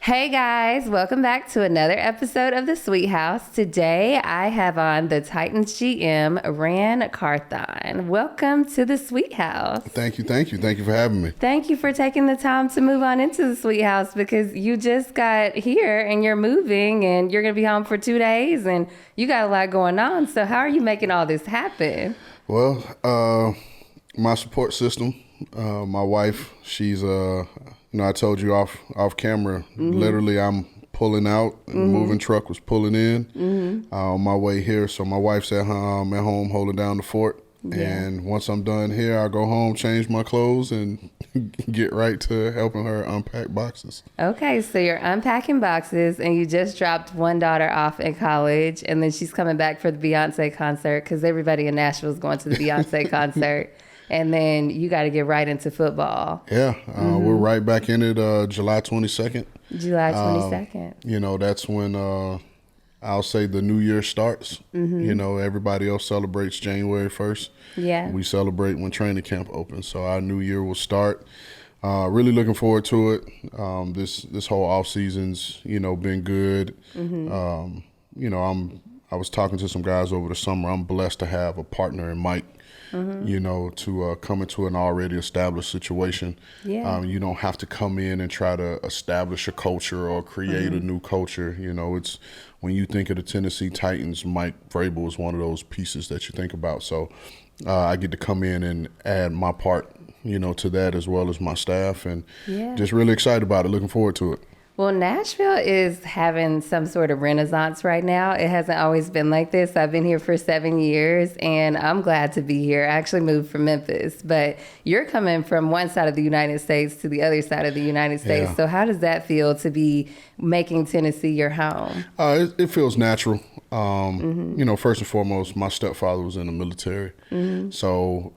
Hey guys, welcome back to another episode of The Sweet House. Today I have on the Titans GM Ran Carthon. Welcome to The Sweet House. Thank you for having me. Thank you for taking the time to move on into The Sweet House because you just got here and you're moving and you're going to be home for 2 days and you got a lot going on. So how are you making all this happen? Well, my support system, my wife, she's I told you off camera, literally I'm pulling out and the moving truck was pulling in on my way here. So my wife's at home holding down the fort. Yeah. And once I'm done here, I'll go home, change my clothes, and get right to helping her unpack boxes. Okay, so you're unpacking boxes, and you just dropped one daughter off in college, and then she's coming back for the Beyonce concert because everybody in Nashville is going to the Beyonce concert. And then you got to get right into football. Yeah, we're right back in it July 22nd. July 22nd. That's when I'll say the new year starts. Everybody else celebrates January 1st. Yeah. We celebrate when training camp opens. So our new year will start. Really looking forward to it. This whole off season's, been good. I was talking to some guys over the summer. I'm blessed to have a partner in Mike. To come into an already established situation. Yeah. You don't have to come in and try to establish a culture or create a new culture. It's when you think of the Tennessee Titans, Mike Vrabel is one of those pieces that you think about. So I get to come in and add my part, to that as well as my staff, and just really excited about it, looking forward to it. Well, Nashville is having some sort of renaissance right now. It hasn't always been like this. I've been here for 7 years, and I'm glad to be here. I actually moved from Memphis, but you're coming from one side of the United States to the other side of the United States. Yeah. So how does that feel to be making Tennessee your home? It feels natural. First and foremost, my stepfather was in the military. So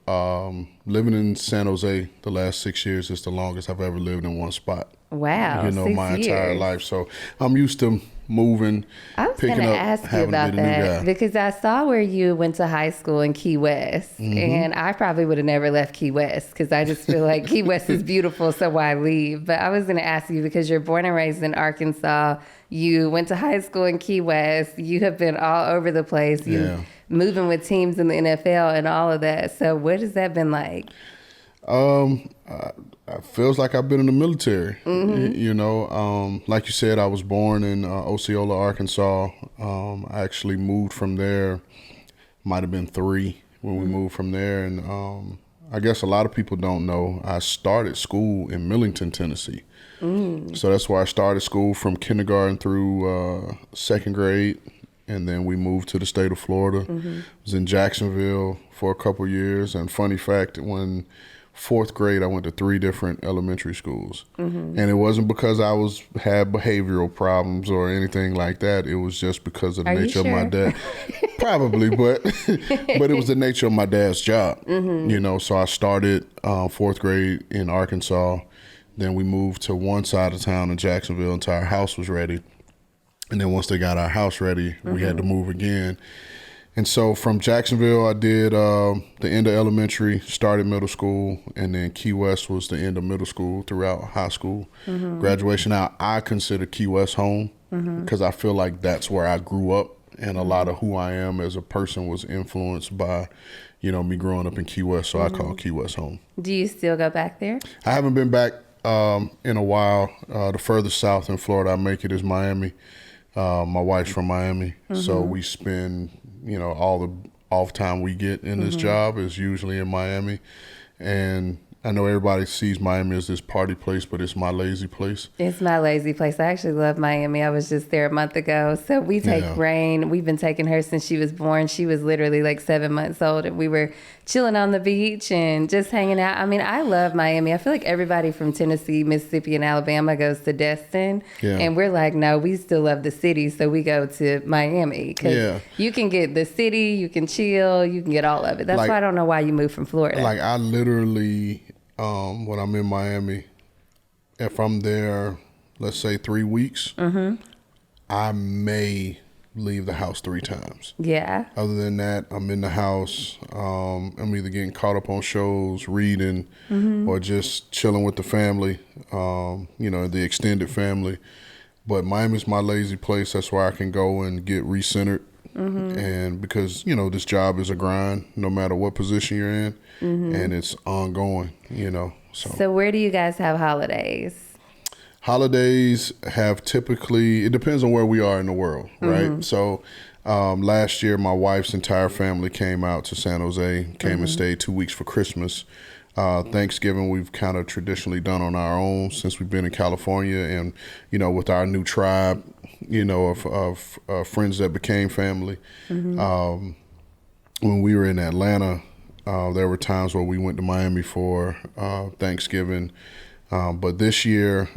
living in San Jose the last 6 years is the longest I've ever lived in one spot. Wow, my entire life. So I'm used to moving, I was going to ask you about that because I saw where you went to high school in Key West, and I probably would have never left Key West because I just feel like Key West is beautiful, so why leave? But I was going to ask you because you're born and raised in Arkansas. You went to high school in Key West. You have been all over the place. You moving with teams in the NFL and all of that. So what has that been like? It feels like I've been in the military. Like you said, I was born in Osceola, Arkansas. I actually moved from there, might have been 3 when we moved from there. And I guess a lot of people don't know, I started school in Millington, Tennessee. So that's where I started school from kindergarten through 2nd grade. And then we moved to the state of Florida. I was in Jacksonville for a couple years. And funny fact, when 4th grade, I went to 3 different elementary schools. And it wasn't because I had behavioral problems or anything like that. It was just because of the nature of my dad. Probably, but it was the nature of my dad's job. So I started 4th grade in Arkansas. Then we moved to one side of town in Jacksonville until our house was ready. And then once they got our house ready, we had to move again. And so from Jacksonville, I did the end of elementary, started middle school, and then Key West was the end of middle school throughout high school. Graduation. Now, I consider Key West home because I feel like that's where I grew up, and a lot of who I am as a person was influenced by, me growing up in Key West, so I call Key West home. Do you still go back there? I haven't been back in a while. The furthest south in Florida I make it is Miami. My wife's from Miami, so we spend, all the off time we get in this job is usually in Miami. And I know everybody sees Miami as this party place, but it's my lazy place. It's my lazy place. I actually love Miami. I was just there a month ago. So we take Rain. We've been taking her since she was born. She was literally like 7 months old, and we were chilling on the beach and just hanging out. I mean, I love Miami. I feel like everybody from Tennessee, Mississippi, and Alabama goes to Destin. Yeah. And we're like, no, we still love the city. So we go to Miami because you can get the city, you can chill, you can get all of it. That's why I don't know why you moved from Florida. Like I literally... when I'm in Miami, if I'm there, let's say 3 weeks, I may leave the house 3 times. Yeah. Other than that, I'm in the house. I'm either getting caught up on shows, reading, or just chilling with the family, the extended family. but Miami's my lazy place. That's where I can go and get recentered. And because, this job is a grind no matter what position you're in, and it's ongoing, So where do you guys have holidays? Holidays have typically, it depends on where we are in the world, right? So last year, my wife's entire family came out to San Jose, came and stayed 2 weeks for Christmas. Thanksgiving, we've kind of traditionally done on our own since we've been in California, and, with our new tribe, of friends that became family. When we were in Atlanta, there were times where we went to Miami for Thanksgiving. But this year,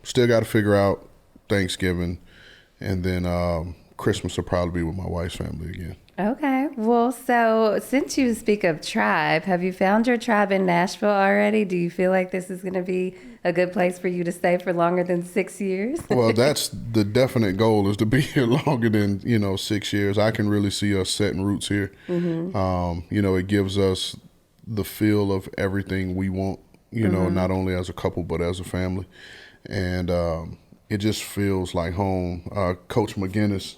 still got to figure out Thanksgiving, and then Christmas will probably be with my wife's family again. Okay. Well, so since you speak of tribe, have you found your tribe in Nashville already? Do you feel like this is going to be a good place for you to stay for longer than 6 years? Well, that's the definite goal, is to be here longer than, 6 years. I can really see us setting roots here. It gives us the feel of everything we want, not only as a couple, but as a family. And it just feels like home. Coach McGinnis,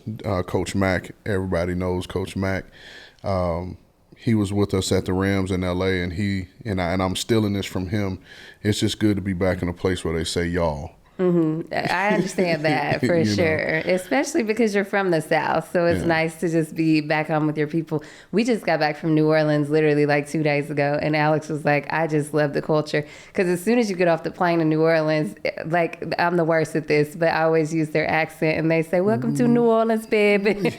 Coach Mack, everybody knows Coach Mack. He was with us at the Rams in LA, and I'm stealing this from him. It's just good to be back in a place where they say y'all. I understand that for sure, especially because you're from the South. So it's nice to just be back home with your people. We just got back from New Orleans literally like 2 days ago. And Alex was like, I just love the culture. Because as soon as you get off the plane in New Orleans, like, I'm the worst at this, but I always use their accent. And they say, welcome to New Orleans, baby.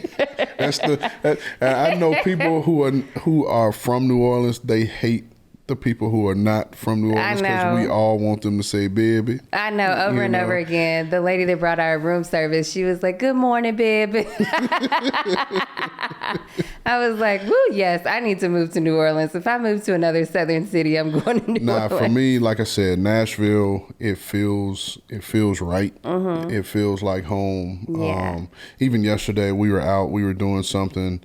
I know people who are from New Orleans, they hate the people who are not from New Orleans, because we all want them to say baby. I know, over and over again. The lady that brought our room service, she was like, good morning, baby. I was like, woo, yes, I need to move to New Orleans. If I move to another southern city, I'm going to New Orleans. For me, like I said, Nashville, it feels right. It feels like home. Yeah. Even yesterday, we were doing something,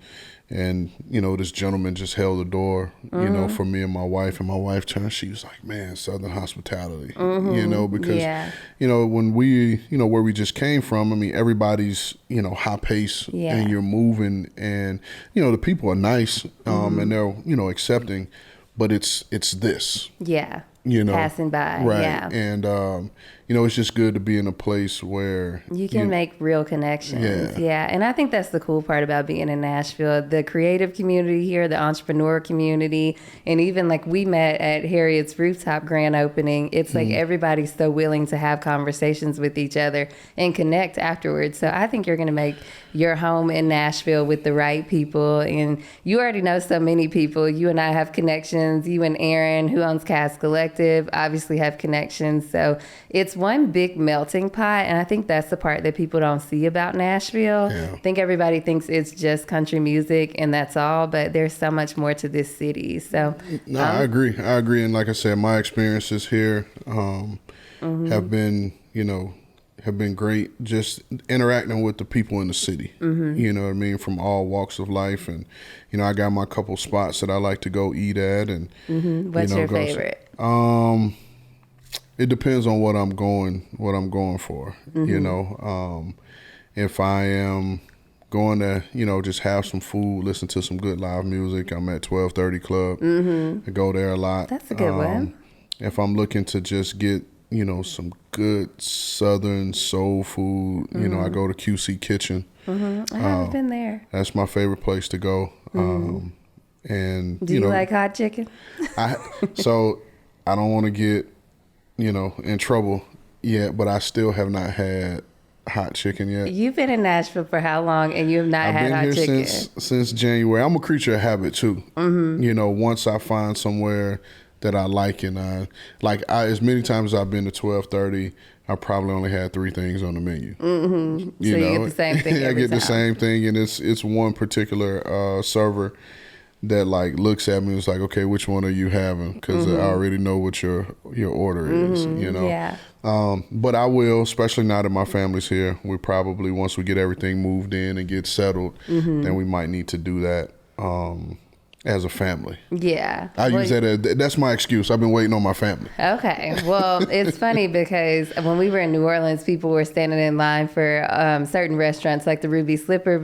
and, this gentleman just held the door, for me and my wife. And my wife turned, she was like, man, Southern hospitality, because, when we, where we just came from, I mean, everybody's, high pace, and you're moving, and, the people are nice, and they're, accepting, but it's this. Yeah. Passing by. Right. Yeah. And, it's just good to be in a place where you can make real connections. Yeah. And I think that's the cool part about being in Nashville. The creative community here, the entrepreneur community, and even like we met at Harriet's rooftop grand opening. It's like everybody's so willing to have conversations with each other and connect afterwards. So I think you're going to make your home in Nashville with the right people. And you already know so many people. You and I have connections. You and Aaron, who owns Cast Collective, obviously have connections. So it's one big melting pot. And I think that's the part that people don't see about Nashville. Yeah. I think everybody thinks it's just country music and that's all, but there's so much more to this city. So no, I agree. And like I said, my experiences here have been, have been great, just interacting with the people in the city, you know what I mean, from all walks of life. And, I got my couple spots that I like to go eat at. And what's your favorite? It depends on what I'm going for, if I am going to, just have some food, listen to some good live music, I'm at 1230 Club. I go there a lot. That's a good one. If I'm looking to just get, some good Southern soul food, I go to QC Kitchen. I haven't been there. That's my favorite place to go. And do you like hot chicken? So I don't want to get, in trouble yet, but I still have not had hot chicken yet. You've been in Nashville for how long, and you have not had hot chicken? I've been here since January. I'm a creature of habit too. Once I find somewhere that I like, and as many times as I've been to 1230, I probably only had 3 things on the menu. You get the same thing every I get time. the same thing, and it's one particular server that looks at me and is like, okay, which one are you having? Because I already know what your order is, Yeah. But I will, especially now that my family's here, we probably, once we get everything moved in and get settled, then we might need to do that. as a family. Yeah. I use that as, that's my excuse. I've been waiting on my family. Okay. Well, it's funny because when we were in New Orleans, people were standing in line for certain restaurants like the Ruby Slipper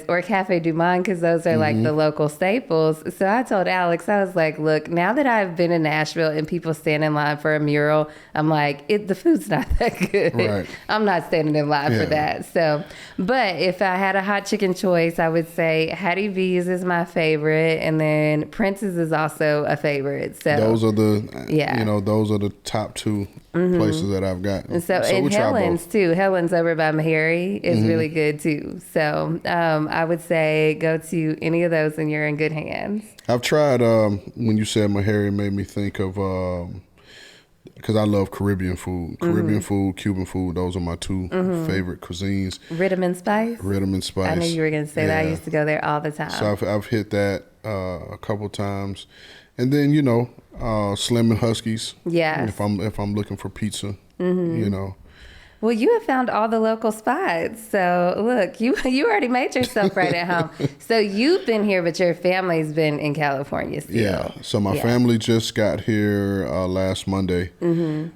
or Cafe Du Monde, because those are like the local staples. So I told Alex, I was like, look, now that I've been in Nashville and people stand in line for a mural, I'm like, the food's not that good. Right. I'm not standing in line for that. So, but if I had a hot chicken choice, I would say Hattie B's is my favorite, and then Prince's is also a favorite. So those are those are the top two places that I've gotten. So and Helen's too. Helen's over by Meharry is really good too. So I would say go to any of those and you're in good hands. I've tried, when you said Meharry, it made me think of, because I love Caribbean food. Caribbean food, Cuban food, those are my two favorite cuisines. Rhythm and Spice? Rhythm and Spice. I knew you were going to say that. I used to go there all the time. So I've hit that a couple times. And then, Slim and Huskies. Yeah. If I'm looking for pizza, Well, you have found all the local spots. So look, you already made yourself right at home. So you've been here, but your family's been in California still. Yeah. So my family just got here last Monday.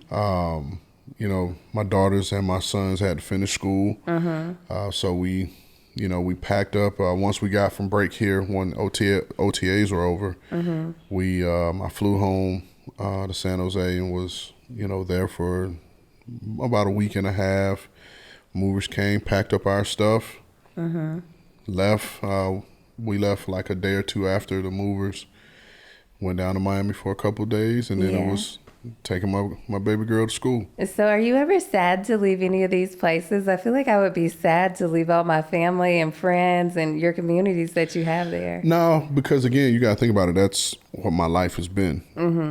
My daughters and my sons had to finish school. So we packed up once we got from break here when OTAs were over. I flew home to San Jose and was there for about a week and a half. Movers came, packed up our stuff, left. We left like a day or two after the movers. Went down to Miami for a couple of days, and then it was taking my baby girl to school. So are you ever sad to leave any of these places? I feel like I would be sad to leave all my family and friends and your communities that you have there. No, because again, you got to think about it. That's what my life has been,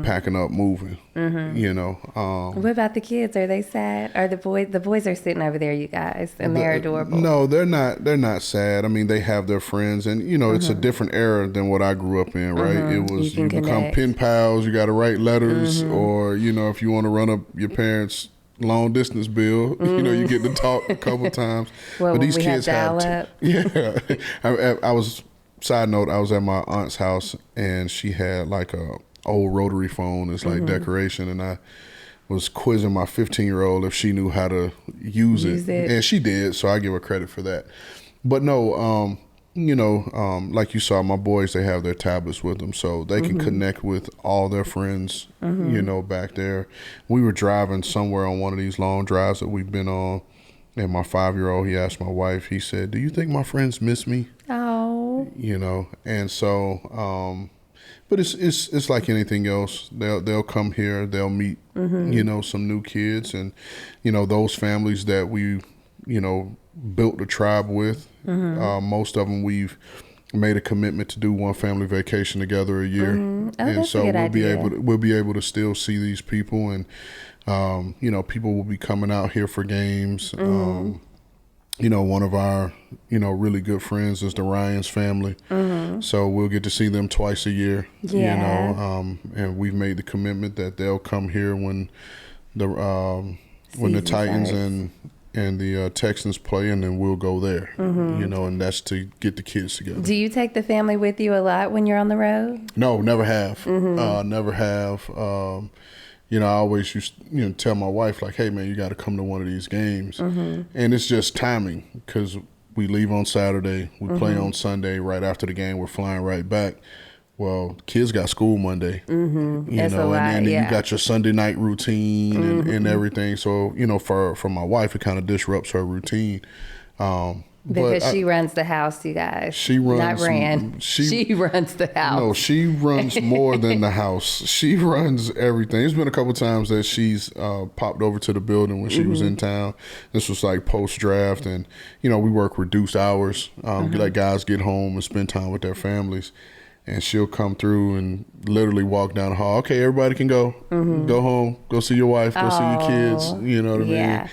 packing up, moving, What about the kids? Are they sad? Are the boys are sitting over there, you guys, and they're adorable. No, they're not sad. I mean, they have their friends, and it's a different era than what I grew up in, right? It was you become pen pals, you got to write letters, or if you want to run up your parents' long distance bill, you get to talk a couple times. Well, but these kids have to. Yeah, I was. Side note, I was at my aunt's house and she had like a old rotary phone. It's like decoration, and I was quizzing my 15-year-old if she knew how to use it. And she did, so I give her credit for that. But no, like you saw, my boys, they have their tablets with them, so they can connect with all their friends, back there. We were driving somewhere on one of these long drives that we've been on, and my 5-year-old, he asked my wife, he said, "Do you think my friends miss me?" Oh. And so, but it's like anything else. They'll come here, they'll meet, some new kids, and, those families that we, built the tribe with, most of them we've made a commitment to do one family vacation together a year. And so we'll be able to still see these people, and, people will be coming out here for games. One of our, really good friends is the Ryans family. So we'll get to see them twice a year, and we've made the commitment that they'll come here when the Titans and the Texans play, and then we'll go there, and that's to get the kids together. Do you take the family with you a lot when you're on the road? No, never have. Never have. I always used to tell my wife, like, hey, man, you got to come to one of these games. And it's just timing, because we leave on Saturday, we play on Sunday. Right after the game, we're flying right back. Well, kids got school Monday, and then you got your Sunday night routine and everything. So, for my wife, it kind of disrupts her routine. Because she runs the house, you guys. She runs. Not ran. She runs the house. No, she runs more than the house. She runs everything. There's been a couple times that she's popped over to the building when she was in town. This was like post-draft, and, we work reduced hours. Let guys get home and spend time with their families. And she'll come through and literally walk down the hall. Okay, everybody can go. Go home. Go see your wife. Go see your kids. You know what I mean?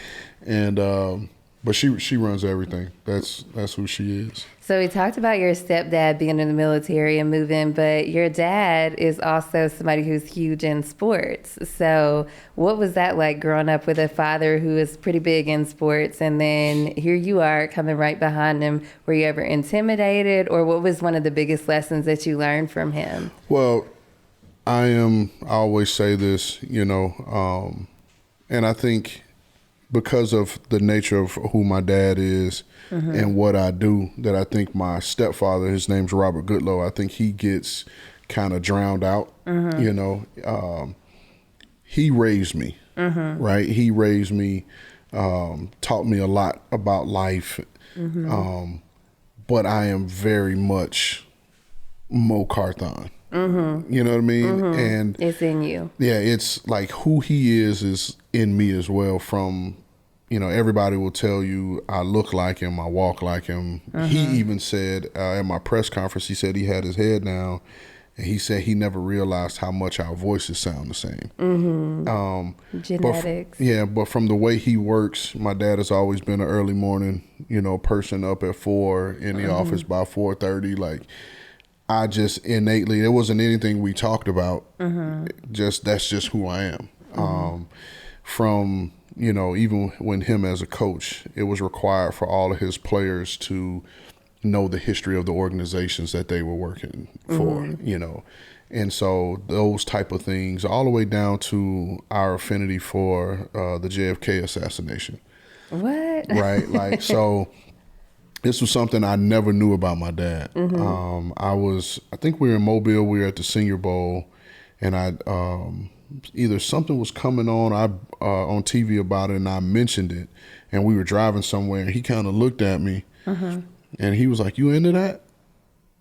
And, But she runs everything. That's who she is. So we talked about your stepdad being in the military and moving, but your dad is also somebody who's huge in sports. So what was that like growing up with a father who is pretty big in sports, and then here you are coming right behind him? Were you ever intimidated, or what was one of the biggest lessons that you learned from him? Well, I always say this, and I think because of the nature of who my dad is and what I do, that I think my stepfather, his name's Robert Goodlow, I think he gets kind of drowned out. He raised me, right? He raised me, taught me a lot about life. But I am very much Mo Carthon. You know what I mean? And it's in you. Yeah, it's like who he is in me as well. From, everybody will tell you I look like him, I walk like him. He even said at my press conference, he said he had his head down and he said he never realized how much our voices sound the same. Genetics. But from the way he works, my dad has always been an early morning, person up at 4 in the office by 4:30. Like, I just innately, there wasn't anything we talked about. That's just who I am. From, even when him as a coach, it was required for all of his players to know the history of the organizations that they were working for, And so those type of things, all the way down to our affinity for the JFK assassination. What? Right? Like, so this was something I never knew about my dad. I think we were in Mobile, we were at the Senior Bowl, and either something was coming on TV about it, and I mentioned it, and we were driving somewhere, and he kind of looked at me, and he was like, "You into that?"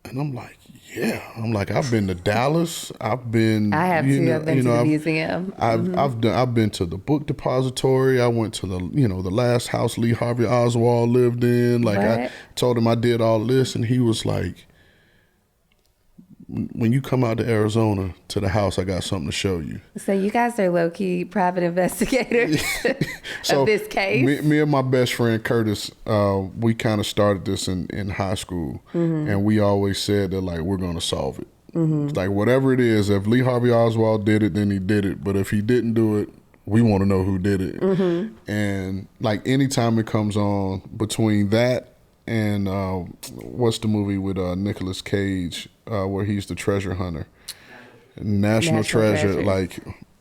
And I'm like, "Yeah." I'm like, "I've been to Dallas. I have too. I've been to the museum. I've been to the book depository. I went to the last house Lee Harvey Oswald lived in. Like, I told him I did all this, and he was like, "When you come out to Arizona to the house, I got something to show you." So you guys are low-key private investigators of this case? Me and my best friend, Curtis, we kind of started this in high school. And we always said that, like, we're going to solve it. It's like, whatever it is, if Lee Harvey Oswald did it, then he did it. But if he didn't do it, we want to know who did it. And, like, anytime it comes on between that and what's the movie with Nicolas Cage where he's the treasure hunter? National Treasure. Like,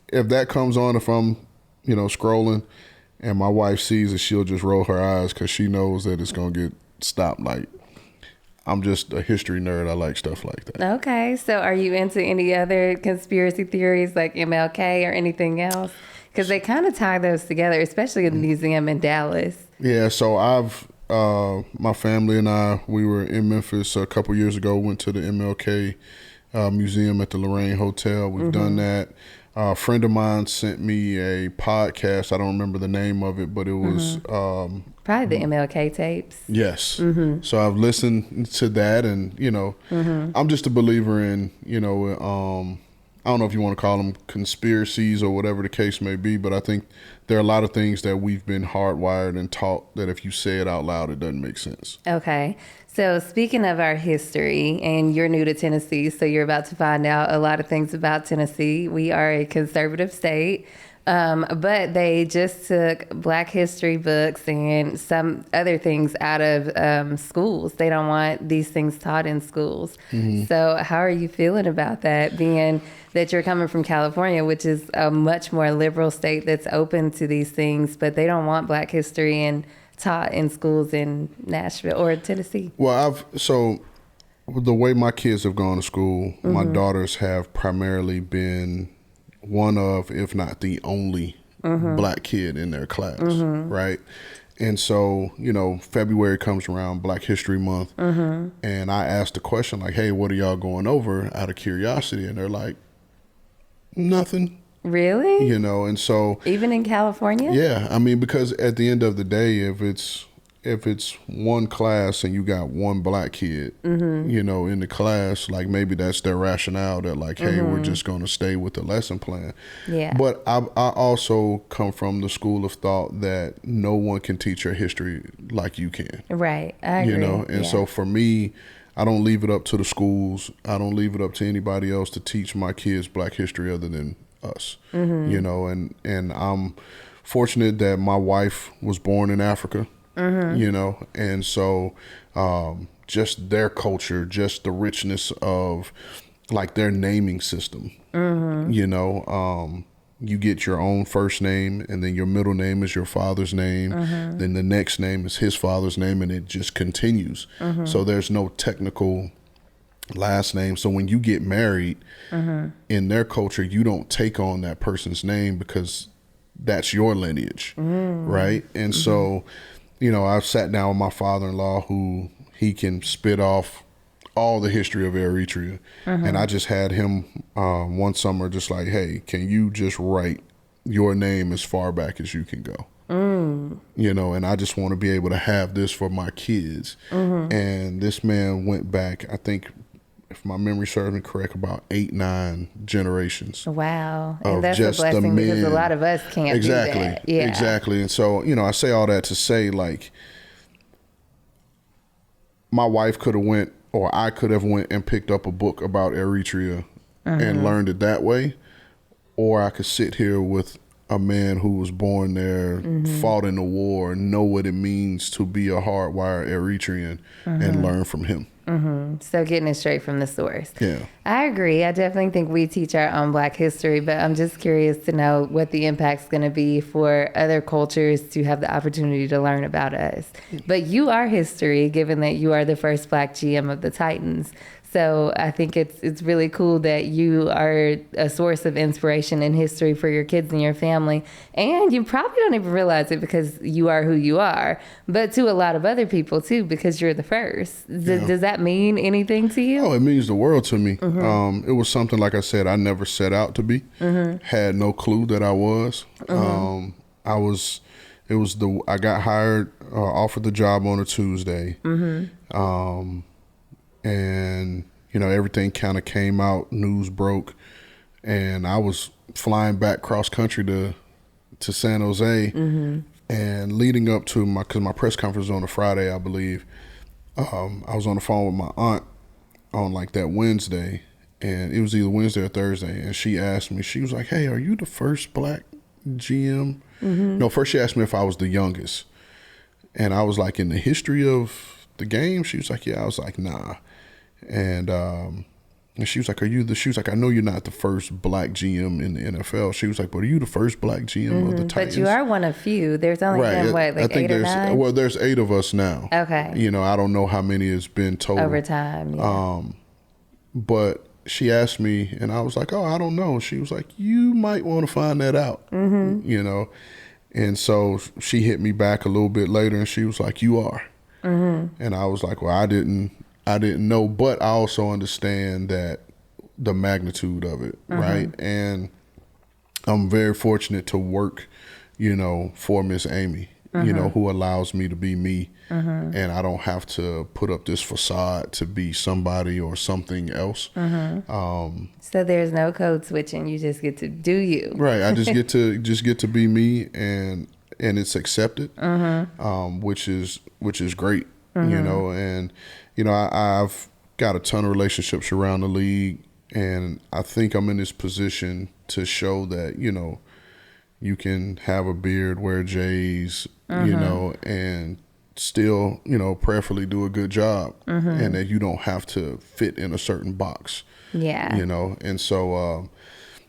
if that comes on, if I'm, scrolling and my wife sees it, she'll just roll her eyes because she knows that it's going to get stopped. Like, I'm just a history nerd. I like stuff like that. Okay. So are you into any other conspiracy theories like MLK or anything else? Because they kind of tie those together, especially in the museum in Dallas. Yeah. So my family and I, we were in Memphis a couple years ago, went to the MLK museum at the Lorraine Hotel. We've done that. A friend of mine sent me a podcast. I don't remember the name of it, but it was... probably the MLK tapes. Yes. So I've listened to that, and, I'm just a believer in, I don't know if you want to call them conspiracies or whatever the case may be, but I think there are a lot of things that we've been hardwired and taught that if you say it out loud, it doesn't make sense. Okay. So speaking of our history, and you're new to Tennessee, so you're about to find out a lot of things about Tennessee. We are a conservative state. But they just took Black history books and some other things out of schools. They don't want these things taught in schools. So how are you feeling about that, being that you're coming from California, which is a much more liberal state that's open to these things, but they don't want Black history and taught in schools in Nashville or Tennessee? Well, so the way my kids have gone to school, my daughters have primarily been one of, if not the only, Black kid in their class, right? And so, February comes around, Black History Month, and I asked the question, like, "Hey, what are y'all going over?" out of curiosity, and they're like, "Nothing." Really? And so... Even in California? Yeah, I mean, because at the end of the day, if it's if it's one class and you got one black kid, you know, in the class, like maybe that's their rationale that like, hey, we're just going to stay with the lesson plan. Yeah. But I also come from the school of thought that no one can teach your history like you can. Right. I agree. You know, and so for me, I don't leave it up to the schools. I don't leave it up to anybody else to teach my kids black history other than us. You know, and I'm fortunate that my wife was born in Africa. You know, and so just their culture, just the richness of like their naming system, you know, you get your own first name and then your middle name is your father's name. Then the next name is his father's name and it just continues. So there's no technical last name. So when you get married in their culture, you don't take on that person's name because that's your lineage. Right. And so, you know, I've sat down with my father-in-law who he can spit off all the history of Eritrea. And I just had him one summer just like, hey, can you just write your name as far back as you can go? You know, and I just want to be able to have this for my kids. And this man went back, I think, if my memory serves me correct, about 8-9 generations. Wow. And that's a blessing because a lot of us can't do that. Yeah. Exactly. And so, you know, I say all that to say, like, my wife could have went, or I could have went and picked up a book about Eritrea and learned it that way. Or I could sit here with a man who was born there, fought in the war, know what it means to be a hardwired Eritrean and learn from him. So getting it straight from the source. Yeah. I agree. I definitely think we teach our own black history, but I'm just curious to know what the impact's going to be for other cultures to have the opportunity to learn about us. But you are history, given that you are the first black GM of the Titans. So I think it's really cool that you are a source of inspiration and history for your kids and your family. And you probably don't even realize it because you are who you are, but to a lot of other people too, because you're the first. Does that mean anything to you? Oh, it means the world to me. It was something, like I said, I never set out to be. Had no clue that I was. I got hired, offered the job on a Tuesday. And, you know, everything kind of came out, news broke, and I was flying back cross country to San Jose. And leading up to because my press conference was on a Friday, I believe, I was on the phone with my aunt on like that Wednesday, and it was either Wednesday or Thursday, and she asked me, she was like, hey, are you the first black GM? No, first she asked me if I was the youngest, and I was like, in the history of the game? She was like, yeah. I was like, nah. And she was like, she was like, I know you're not the first black GM in the NFL. She was like, but are you the first black GM of the Titans? But you are one of few. There's only been, what, like 8 or 9? Well, there's 8 of us now. Okay. You know, I don't know how many has been total. Over time, yeah. But she asked me, and I was like, oh, I don't know. She was like, you might want to find that out, you know. And so she hit me back a little bit later, and she was like, you are. And I was like, well, I didn't know, but I also understand that the magnitude of it, right? And I'm very fortunate to work, you know, for Miss Amy, you know, who allows me to be me. And I don't have to put up this facade to be somebody or something else. So there's no code switching. You just get to do you. Right. I just get to be me, and it's accepted, which is great, you know. And you know, I've got a ton of relationships around the league, and I think I'm in this position to show that, you know, you can have a beard, wear J's, you know, and still, you know, prayerfully do a good job, and that you don't have to fit in a certain box. Yeah. You know, and so,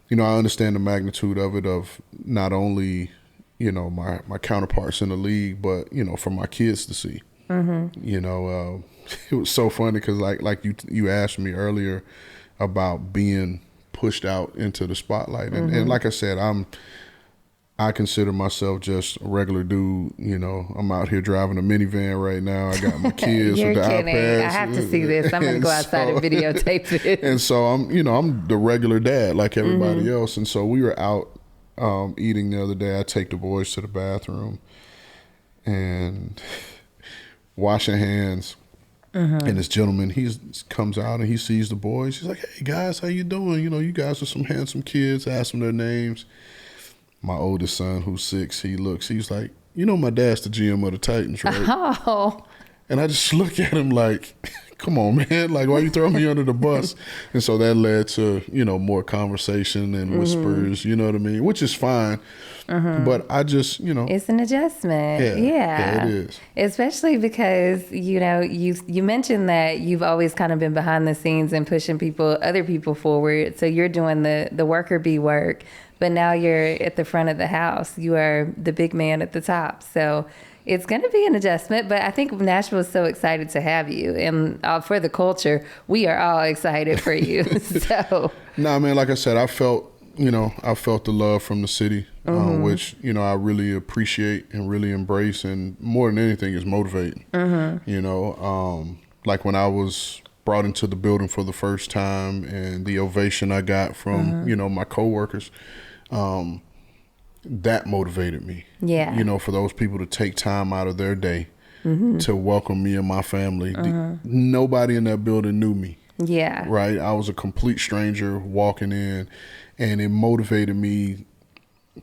you know, I understand the magnitude of it, of not only, you know, my counterparts in the league, but, you know, for my kids to see. You know, it was so funny because like you asked me earlier about being pushed out into the spotlight, and like I said, I consider myself just a regular dude. You know, I'm out here driving a minivan right now. I got my kids with the iPads. I have to see this. I'm going to go outside and videotape it. And so I'm the regular dad like everybody else. And so we were out eating the other day. I take the boys to the bathroom, and washing hands. And this gentleman, he comes out and he sees the boys. He's like, "Hey guys, how you doing? You guys are some handsome kids." Ask them their names. My oldest son, who's 6, he's like, "My dad's the GM of the Titans, right?" Oh. And I just look at him like, "Come on, man! Like, why you throwing me under the bus?" And so that led to more conversation and whispers. You know what I mean? Which is fine. But I just, it's an adjustment. Yeah, it is. Especially because, you mentioned that you've always kind of been behind the scenes and pushing other people forward. So you're doing the worker bee work, but now you're at the front of the house. You are the big man at the top. So it's going to be an adjustment, but I think Nashville is so excited to have you. And for the culture, we are all excited for you. So. No, man, like I said, I felt the love from the city, which, I really appreciate and really embrace, and more than anything is motivating. Like when I was brought into the building for the first time and the ovation I got from, my coworkers, that motivated me. Yeah. For those people to take time out of their day to welcome me and my family. Nobody in that building knew me. Yeah. Right? I was a complete stranger walking in, and it motivated me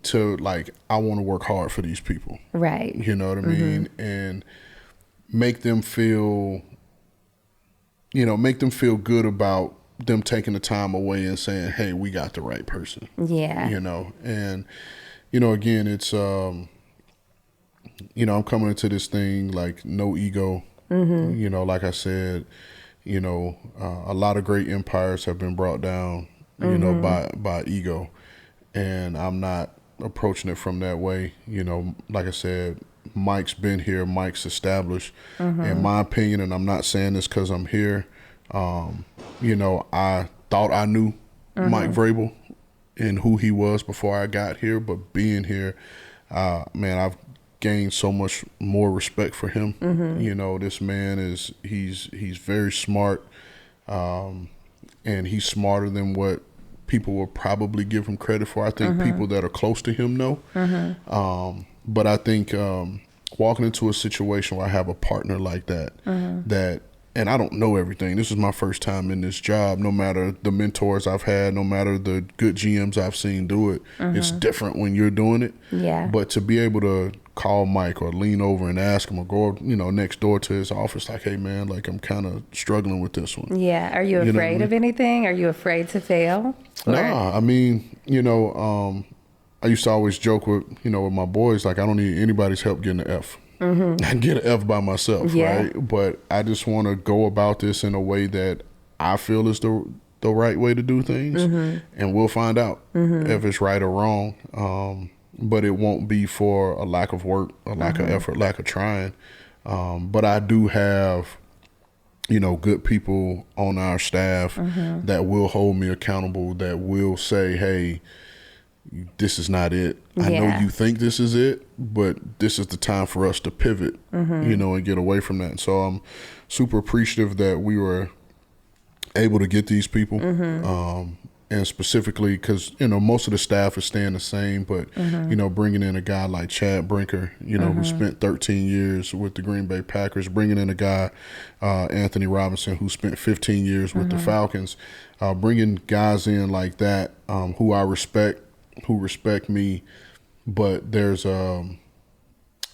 to, like, I want to work hard for these people. Right. You know what I mean? And make them feel good about them taking the time away and saying, "Hey, we got the right person." Yeah. And, again, it's, I'm coming into this thing like no ego. Like I said, a lot of great empires have been brought down, by ego. And I'm not approaching it from that way. Like I said, Mike's been here, Mike's established. In my opinion, and I'm not saying this because I'm here, I thought I knew Mike Vrabel and who he was before I got here, but being here, man, I've gained so much more respect for him. This man he's very smart, and he's smarter than what people will probably give him credit for. I think people that are close to him know. But I think walking into a situation where I have a partner like that, and I don't know everything. This is my first time in this job. No matter the mentors I've had, no matter the good GMs I've seen do it, it's different when you're doing it. Yeah. But to be able to call Mike or lean over and ask him or go, next door to his office, like, "Hey, man, like, I'm kind of struggling with this one." Yeah. Are you afraid of anything? Are you afraid to fail? Nah, I mean, I used to always joke with my boys, like, I don't need anybody's help getting an F. I can get an F by myself, right? But I just want to go about this in a way that I feel is the right way to do things, and we'll find out if it's right or wrong. But it won't be for a lack of work, a lack of effort, lack of trying. But I do have, good people on our staff that will hold me accountable, that will say, "Hey, this is not it. I know you think this is it, but this is the time for us to pivot, and get away from that." And so I'm super appreciative that we were able to get these people. And specifically because, most of the staff is staying the same, but, bringing in a guy like Chad Brinker, who spent 13 years with the Green Bay Packers, bringing in a guy, Anthony Robinson, who spent 15 years with the Falcons, bringing guys in like that, who I respect, who respect me, but there's a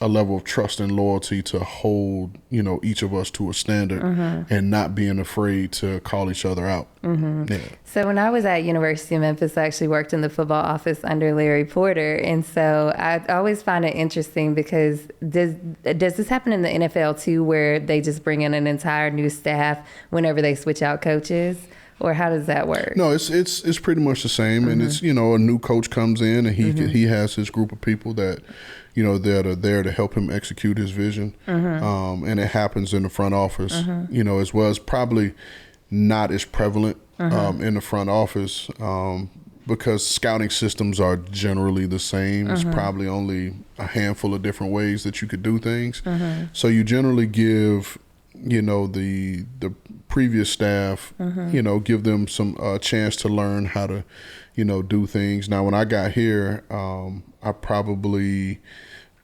level of trust and loyalty to hold, each of us to a standard and not being afraid to call each other out. Yeah. So when I was at University of Memphis, I actually worked in the football office under Larry Porter. And so I always find it interesting because does this happen in the NFL too, where they just bring in an entire new staff whenever they switch out coaches? Or how does that work? No, it's pretty much the same. And it's, a new coach comes in and he has his group of people that, that are there to help him execute his vision. And it happens in the front office, as well as probably not as prevalent in the front office because scouting systems are generally the same. It's probably only a handful of different ways that you could do things. So you generally give, the previous staff, give them some chance to learn how to, do things. Now, when I got here, I probably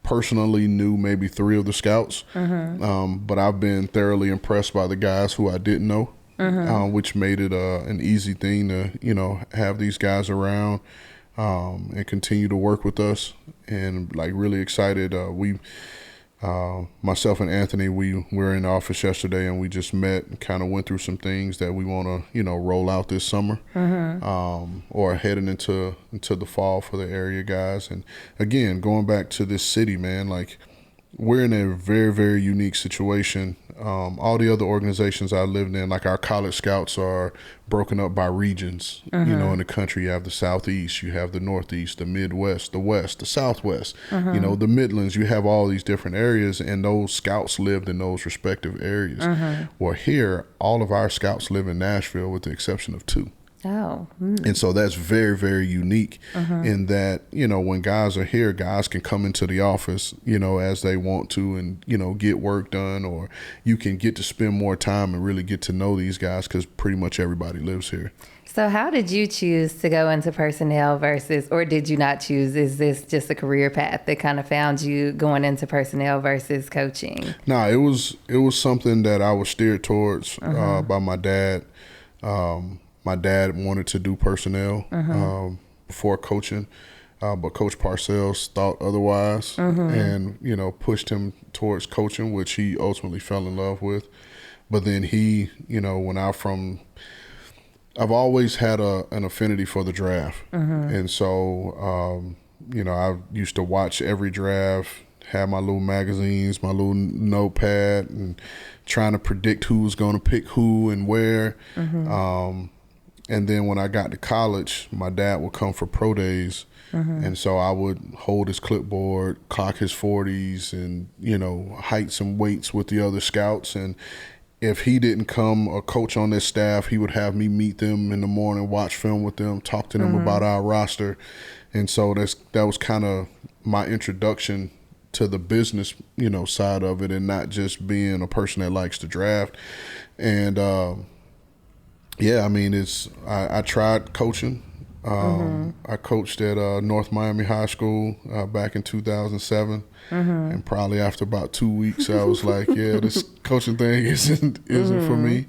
personally knew maybe 3 of the scouts, but I've been thoroughly impressed by the guys who I didn't know, which made it an easy thing to, have these guys around and continue to work with us. And like really excited. Myself and Anthony, we were in the office yesterday and we just met and kind of went through some things that we want to, roll out this summer or heading into the fall for the area guys. And again, going back to this city, man, like we're in a very, very unique situation. All the other organizations I lived in, like our college scouts are broken up by regions. In the country, you have the Southeast, you have the Northeast, the Midwest, the West, the Southwest, the Midlands. You have all these different areas, and those scouts lived in those respective areas. Well, here, all of our scouts live in Nashville with the exception of 2. Oh. And so that's very, very unique in that, when guys are here, guys can come into the office, as they want to and, get work done, or you can get to spend more time and really get to know these guys because pretty much everybody lives here. So how did you choose to go into personnel or did you not choose? Is this just a career path that kind of found you going into personnel versus coaching? No, it was something that I was steered towards by my dad. My dad wanted to do personnel before coaching, but Coach Parcells thought otherwise and, pushed him towards coaching, which he ultimately fell in love with. But then he, I've always had an affinity for the draft. And so, I used to watch every draft, have my little magazines, my little notepad, and trying to predict who was going to pick who and where. And then when I got to college, my dad would come for pro days. And so I would hold his clipboard, clock his 40s, and, heights and weights with the other scouts. And if he didn't come a coach on this staff, he would have me meet them in the morning, watch film with them, talk to them about our roster. And so that was kind of my introduction to the business, side of it, and not just being a person that likes to draft. And, I tried coaching. I coached at North Miami High School back in 2007, and probably after about 2 weeks, I was like, "Yeah, this coaching thing isn't for me."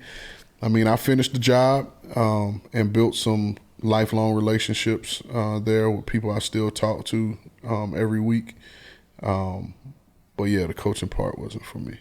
I mean, I finished the job and built some lifelong relationships there with people I still talk to every week. But yeah, the coaching part wasn't for me.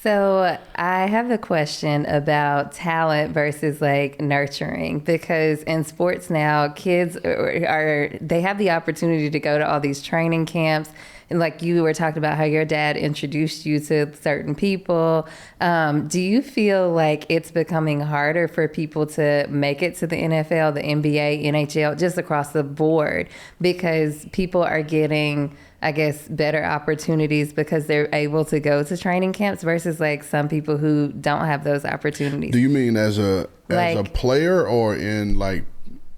So I have a question about talent versus like nurturing, because in sports now, kids they have the opportunity to go to all these training camps. And like you were talking about how your dad introduced you to certain people. Do you feel like it's becoming harder for people to make it to the NFL, the NBA, NHL, just across the board, because people are getting, I guess, better opportunities because they're able to go to training camps versus like some people who don't have those opportunities? Do you mean as a player or in like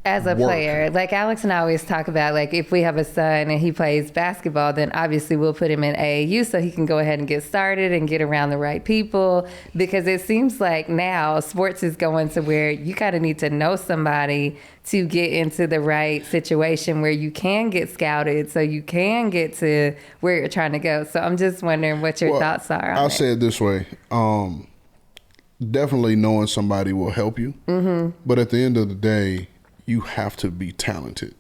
as a player? Like Alex and I always talk about, like, if we have a son and he plays basketball, then obviously we'll put him in AAU so he can go ahead and get started and get around the right people, because it seems like now sports is going to where you kind of need to know somebody to get into the right situation where you can get scouted so you can get to where you're trying to go. So I'm just wondering what your thoughts are on I'll say it this way. Definitely knowing somebody will help you. But at the end of the day, you have to be talented,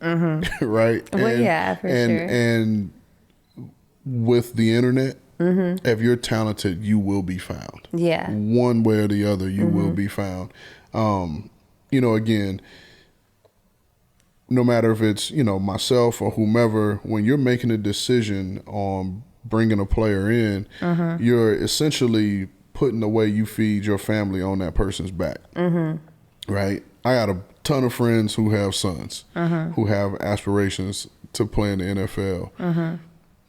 right? Well, yeah, for sure. And with the internet, if you're talented, you will be found. Yeah. One way or the other, you will be found. Again, no matter if it's, myself or whomever, when you're making a decision on bringing a player in, you're essentially putting the way you feed your family on that person's back, right? I got a ton of friends who have sons who have aspirations to play in the NFL.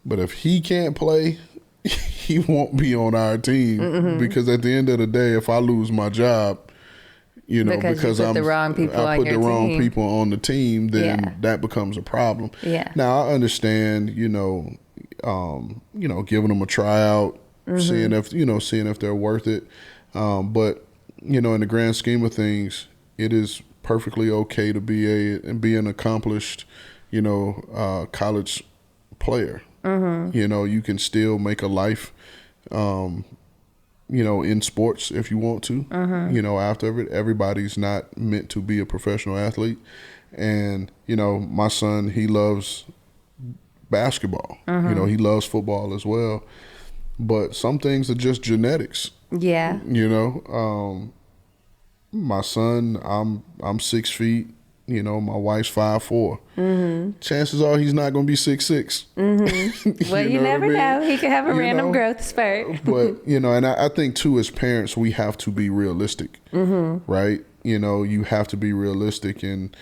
But if he can't play, he won't be on our team, because at the end of the day, if I lose my job, because I put the wrong people on the team, then that becomes a problem. Yeah. Now I understand, giving them a tryout, seeing if they're worth it. But in the grand scheme of things, it is perfectly okay to be an accomplished, college player. You know, you can still make a life, you know, in sports if you want to. You know, after it, everybody's not meant to be a professional athlete. And, you know, my son, he loves basketball. You know, he loves football as well. But some things are just genetics. Yeah. You know, my son, I'm 6 feet. You know, my wife's 5'4". Chances are he's not going to be 6'6". Well, you never know. He could have a random growth spurt. But, you know, and I think, too, as parents, we have to be realistic, right? You know, you have to be realistic, and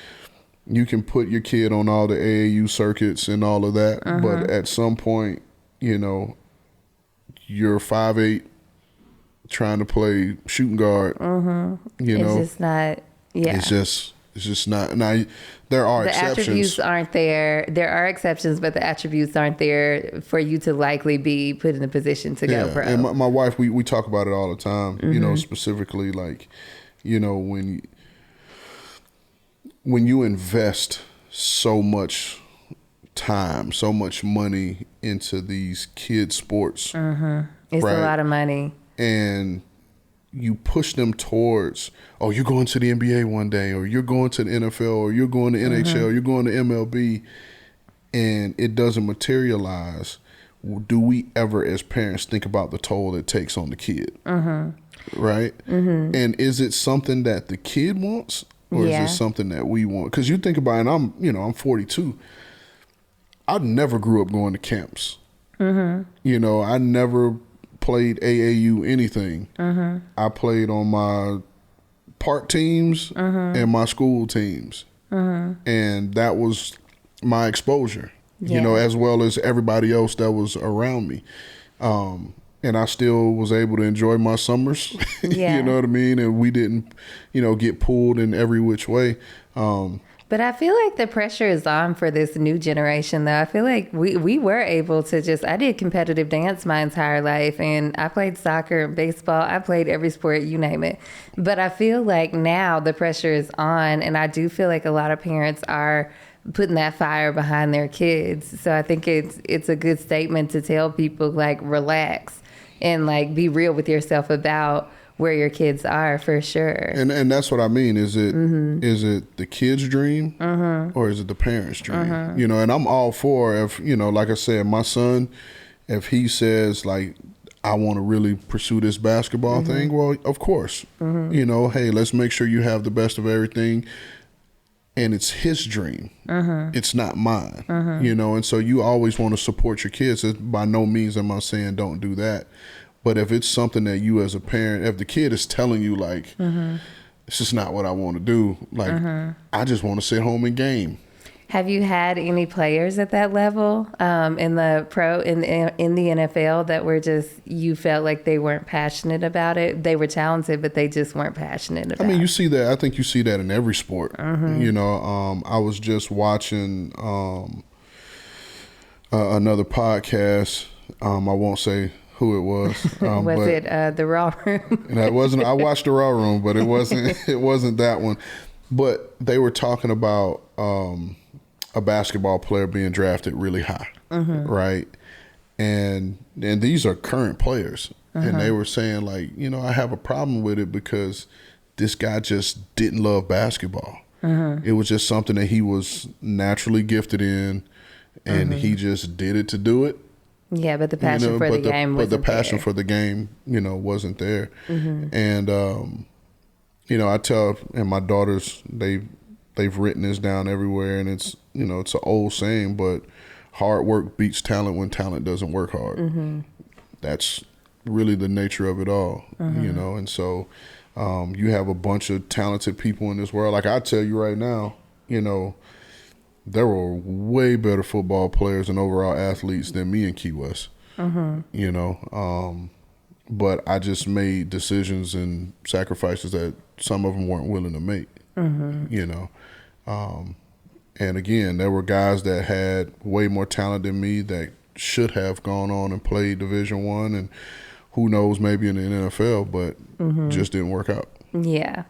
you can put your kid on all the AAU circuits and all of that, but at some point, you know, you're 5'8", trying to play shooting guard. You know, it's just not. Yeah, it's just not. Now, there are exceptions. The attributes aren't there. There are exceptions, but the attributes aren't there for you to likely be put in a position to go pro. And my wife, we talk about it all the time. You know, specifically, like, you know, when you invest so much time, so much money into these kids' sports, it's right? a lot of money, and you push them towards, oh, you're going to the NBA one day, or you're going to the NFL, or you're going to NHL, you're going to MLB, and it doesn't materialize. Do we ever, as parents, think about the toll it takes on the kid? Right? And is it something that the kid wants, or is it something that we want? Because you think about it, I'm 42. I never grew up going to camps. You know, I never played AAU anything. I played on my park teams and my school teams. And that was my exposure, you know, as well as everybody else that was around me. And I still was able to enjoy my summers, you know what I mean? And we didn't, you know, get pulled in every which way. But I feel like the pressure is on for this new generation, though. I feel like we were able to I did competitive dance my entire life, and I played soccer, baseball. I played every sport, you name it. But I feel like now the pressure is on, and I do feel like a lot of parents are putting that fire behind their kids. So I think it's a good statement to tell people, like, relax and, like, be real with yourself about where your kids are, for sure. And that's what I mean. Is it the kid's dream or is it the parent's dream? You know, and I'm all for, if, you know, like I said, my son, if he says, like, I want to really pursue this basketball thing, well, of course, you know, hey, let's make sure you have the best of everything. And it's his dream. It's not mine, you know, and so you always want to support your kids. By no means am I saying don't do that. But if it's something that you as a parent, if the kid is telling you, like, this is not what I want to do, like, I just want to sit home and game. Have you had any players at that level in the NFL that were just, you felt like they weren't passionate about it? They were talented, but they just weren't passionate about it. I mean, you see that. I think you see that in every sport. You know, I was just watching another podcast. I won't say who it was. Was it the Raw Room? That wasn't. I watched the Raw Room, but it wasn't. It wasn't that one. But they were talking about a basketball player being drafted really high, right? And these are current players, and they were saying, like, you know, I have a problem with it because this guy just didn't love basketball. It was just something that he was naturally gifted in, and he just did it to do it. Yeah, but the passion for the game wasn't there. But the passion for the game, you know, wasn't there. And, you know, I tell, and my daughters, they've written this down everywhere, and it's, you know, it's an old saying, but hard work beats talent when talent doesn't work hard. That's really the nature of it all, you know. And so you have a bunch of talented people in this world. Like, I tell you right now, you know, there were way better football players and overall athletes than me in Key West, you know. But I just made decisions and sacrifices that some of them weren't willing to make, you know. And again, there were guys that had way more talent than me that should have gone on and played Division I, and who knows, maybe in the NFL, but just didn't work out. Yeah.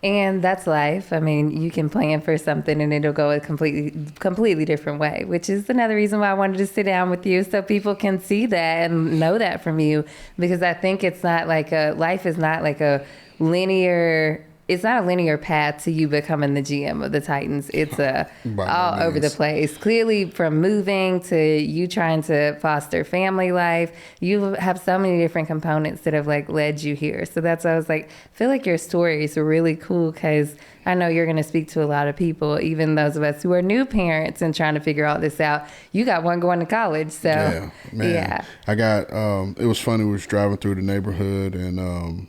And that's life. I mean, you can plan for something and it'll go a completely different way, which is another reason why I wanted to sit down with you so people can see that and know that from you. Because I think it's not like life is not like a linear, it's not a linear path to you becoming the GM of the Titans. It's all over the place. Clearly, from moving to you trying to foster family life, you have so many different components that have like led you here. So that's why I was like, I feel like your stories are really cool because I know you're going to speak to a lot of people, even those of us who are new parents and trying to figure all this out. You got one going to college, so yeah, man. Yeah. I got. It was funny. We was driving through the neighborhood and.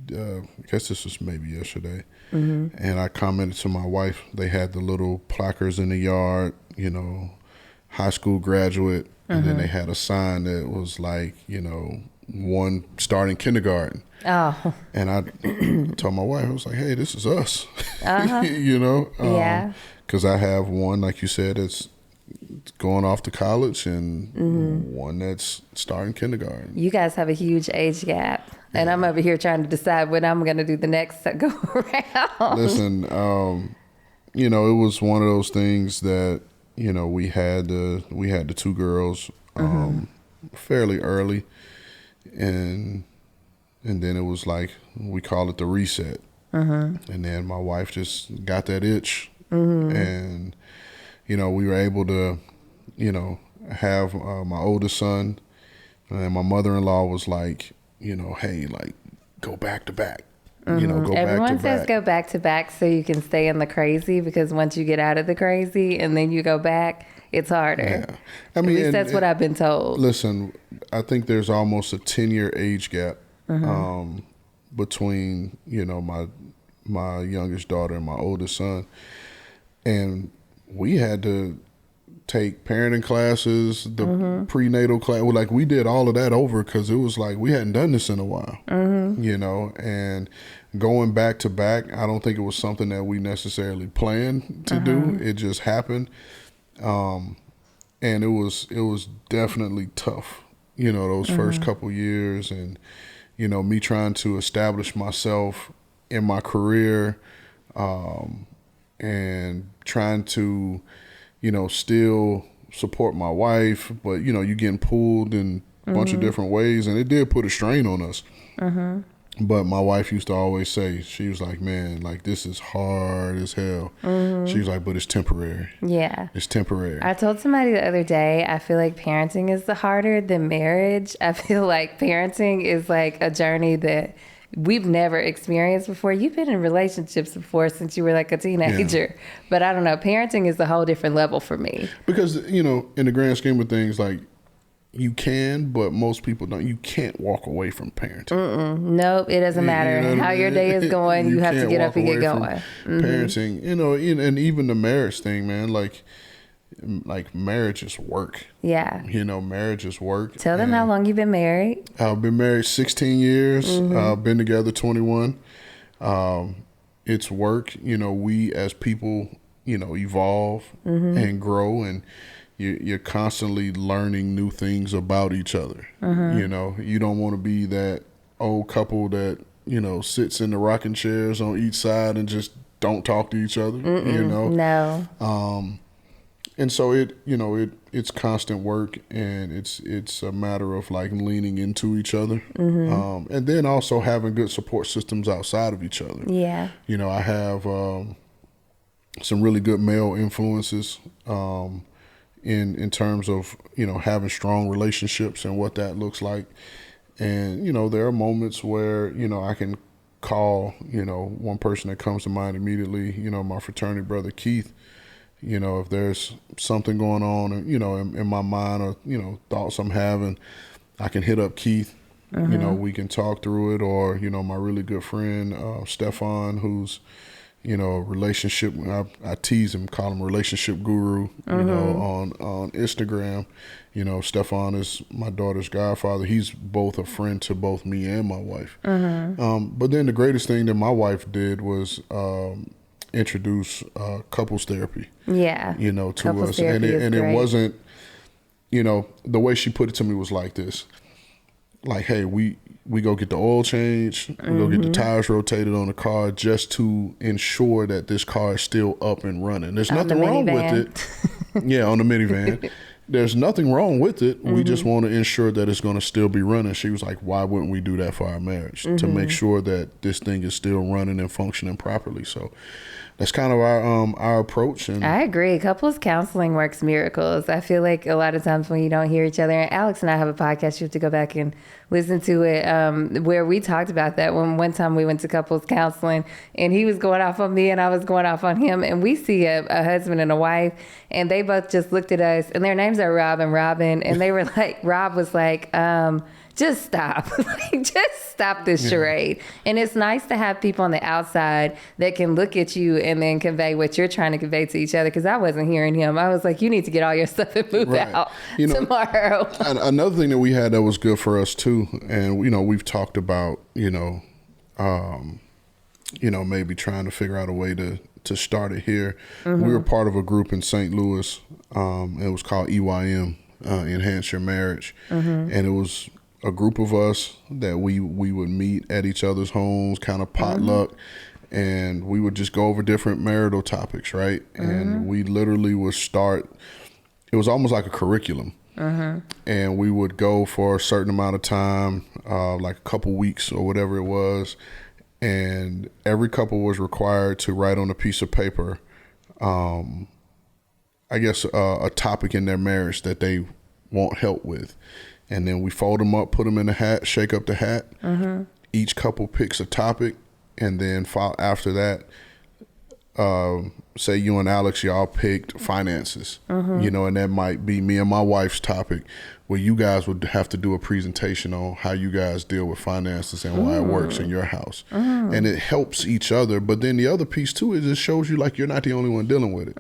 I guess this was maybe yesterday, and I commented to my wife. They had the little placards in the yard, you know, high school graduate, and then they had a sign that was like, you know, one starting kindergarten. Oh. And I told my wife, I was like, hey, this is us, you know? Yeah. Because I have one, like you said, that's going off to college and one that's starting kindergarten. You guys have a huge age gap. And I'm over here trying to decide when I'm going to do the next go around. Listen, you know, it was one of those things that, you know, we had the two girls fairly early, and then it was like, we call it the reset. And then my wife just got that itch, and you know, we were able to, you know, have my oldest son, and my mother-in-law was like, you know, hey, like, go back to back. You know, go Everyone back to back. says go back to back so you can stay in the crazy, because once you get out of the crazy and then you go back, it's harder. Yeah. I mean, at least that's what I've been told. Listen, I think there's almost a 10-year age gap between, you know, my youngest daughter and my oldest son. And we had to take parenting classes, the prenatal class. Like, we did all of that over because it was like we hadn't done this in a while, you know, and going back to back, I don't think it was something that we necessarily planned to do. It just happened. And it was definitely tough, you know, those first couple years, and, you know, me trying to establish myself in my career, and trying to, you know, still support my wife, but, you know, you getting pulled in a bunch of different ways, and it did put a strain on us. But my wife used to always say, she was like, man, like, this is hard as hell. She was like, but it's temporary. Yeah. It's temporary. I told somebody the other day, I feel like parenting is harder than marriage. I feel like parenting is like a journey that we've never experienced before. You've been in relationships before since you were like a teenager. Yeah. But I don't know, parenting is a whole different level for me. Because, you know, in the grand scheme of things, like, you can, but most people don't. You can't walk away from parenting. Nope, it doesn't matter. You know how your day is going, you have to get up and get going. Parenting, you know, and even the marriage thing, man, like marriage is work. Yeah. You know, marriage is work. Tell them how long you've been married. I've been married 16 years. Been together 21. It's work. You know, we as people, you know, evolve and grow, and you're constantly learning new things about each other. You know, you don't want to be that old couple that, you know, sits in the rocking chairs on each side and just don't talk to each other. You know, no. And so it's constant work, and it's a matter of like leaning into each other, and then also having good support systems outside of each other. Yeah. You know, I have some really good male influences. In terms of, you know, having strong relationships and what that looks like. And, you know, there are moments where, you know, I can call, you know, one person that comes to mind immediately, you know, my fraternity brother, Keith. You know, if there's something going on, you know, in my mind, or, you know, thoughts I'm having, I can hit up Keith. You know, we can talk through it. Or, you know, my really good friend, Stefan, who's, you know, relationship, I tease him, call him relationship guru, you know, on Instagram. You know, Stefan is my daughter's godfather. He's both a friend to both me and my wife. But then the greatest thing that my wife did was introduce couples therapy. Yeah. You know, to couples us. And it wasn't, you know, the way she put it to me was like this. like, hey, we go get the oil change, we go get the tires rotated on the car just to ensure that this car is still up and running. There's nothing wrong with it. Yeah, on the minivan. There's nothing wrong with it. We just want to ensure that it's going to still be running. She was like, why wouldn't we do that for our marriage? To make sure that this thing is still running and functioning properly. So that's kind of our approach. And I agree. Couples counseling works miracles. I feel like a lot of times when you don't hear each other, and Alex and I have a podcast, you have to go back and listen to it, where we talked about that when one time we went to couples counseling and he was going off on me and I was going off on him, and we see a husband and a wife and they both just looked at us, and their names are Rob and Robin, and they were like, Rob was like, just stop. Just stop this charade. And it's nice to have people on the outside that can look at you and then convey what you're trying to convey to each other. Because I wasn't hearing him. I was like, you need to get all your stuff and move out tomorrow. Another thing that we had that was good for us too, and we've talked about maybe trying to figure out a way to start it here. We were part of a group in St. Louis. It was called EYM, Enhance Your Marriage, and it was a group of us that we would meet at each other's homes, kind of potluck, and we would just go over different marital topics, right? And we literally would start, it was almost like a curriculum. And we would go for a certain amount of time, like a couple weeks or whatever it was, and every couple was required to write on a piece of paper, I guess, a topic in their marriage that they want help with. And then we fold them up, put them in a hat, shake up the hat. Each couple picks a topic, and then after that, say you and Alex, y'all picked finances, and that might be me and my wife's topic, where you guys would have to do a presentation on how you guys deal with finances and why it works in your house. And it helps each other. But then the other piece too is it shows you like you're not the only one dealing with it.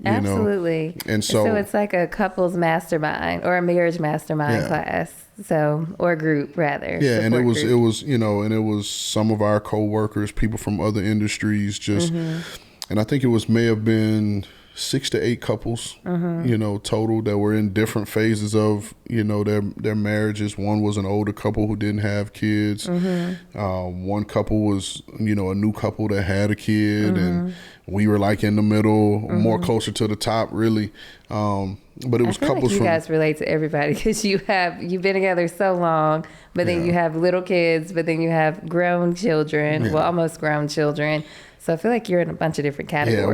Absolutely. And so it's like a couples mastermind or a marriage mastermind class. So, or group rather. Yeah, and it was some of our coworkers, people from other industries, just, and I think may have been 6 to 8 couples, total, that were in different phases of, their marriages. One was an older couple who didn't have kids. One couple was, a new couple that had a kid, and we were like in the middle, more closer to the top, really. But it was couples. Like you guys relate to everybody because you've been together so long, but then you have little kids, but then you have grown children, well, almost grown children. So I feel like you're in a bunch of different categories. Yeah,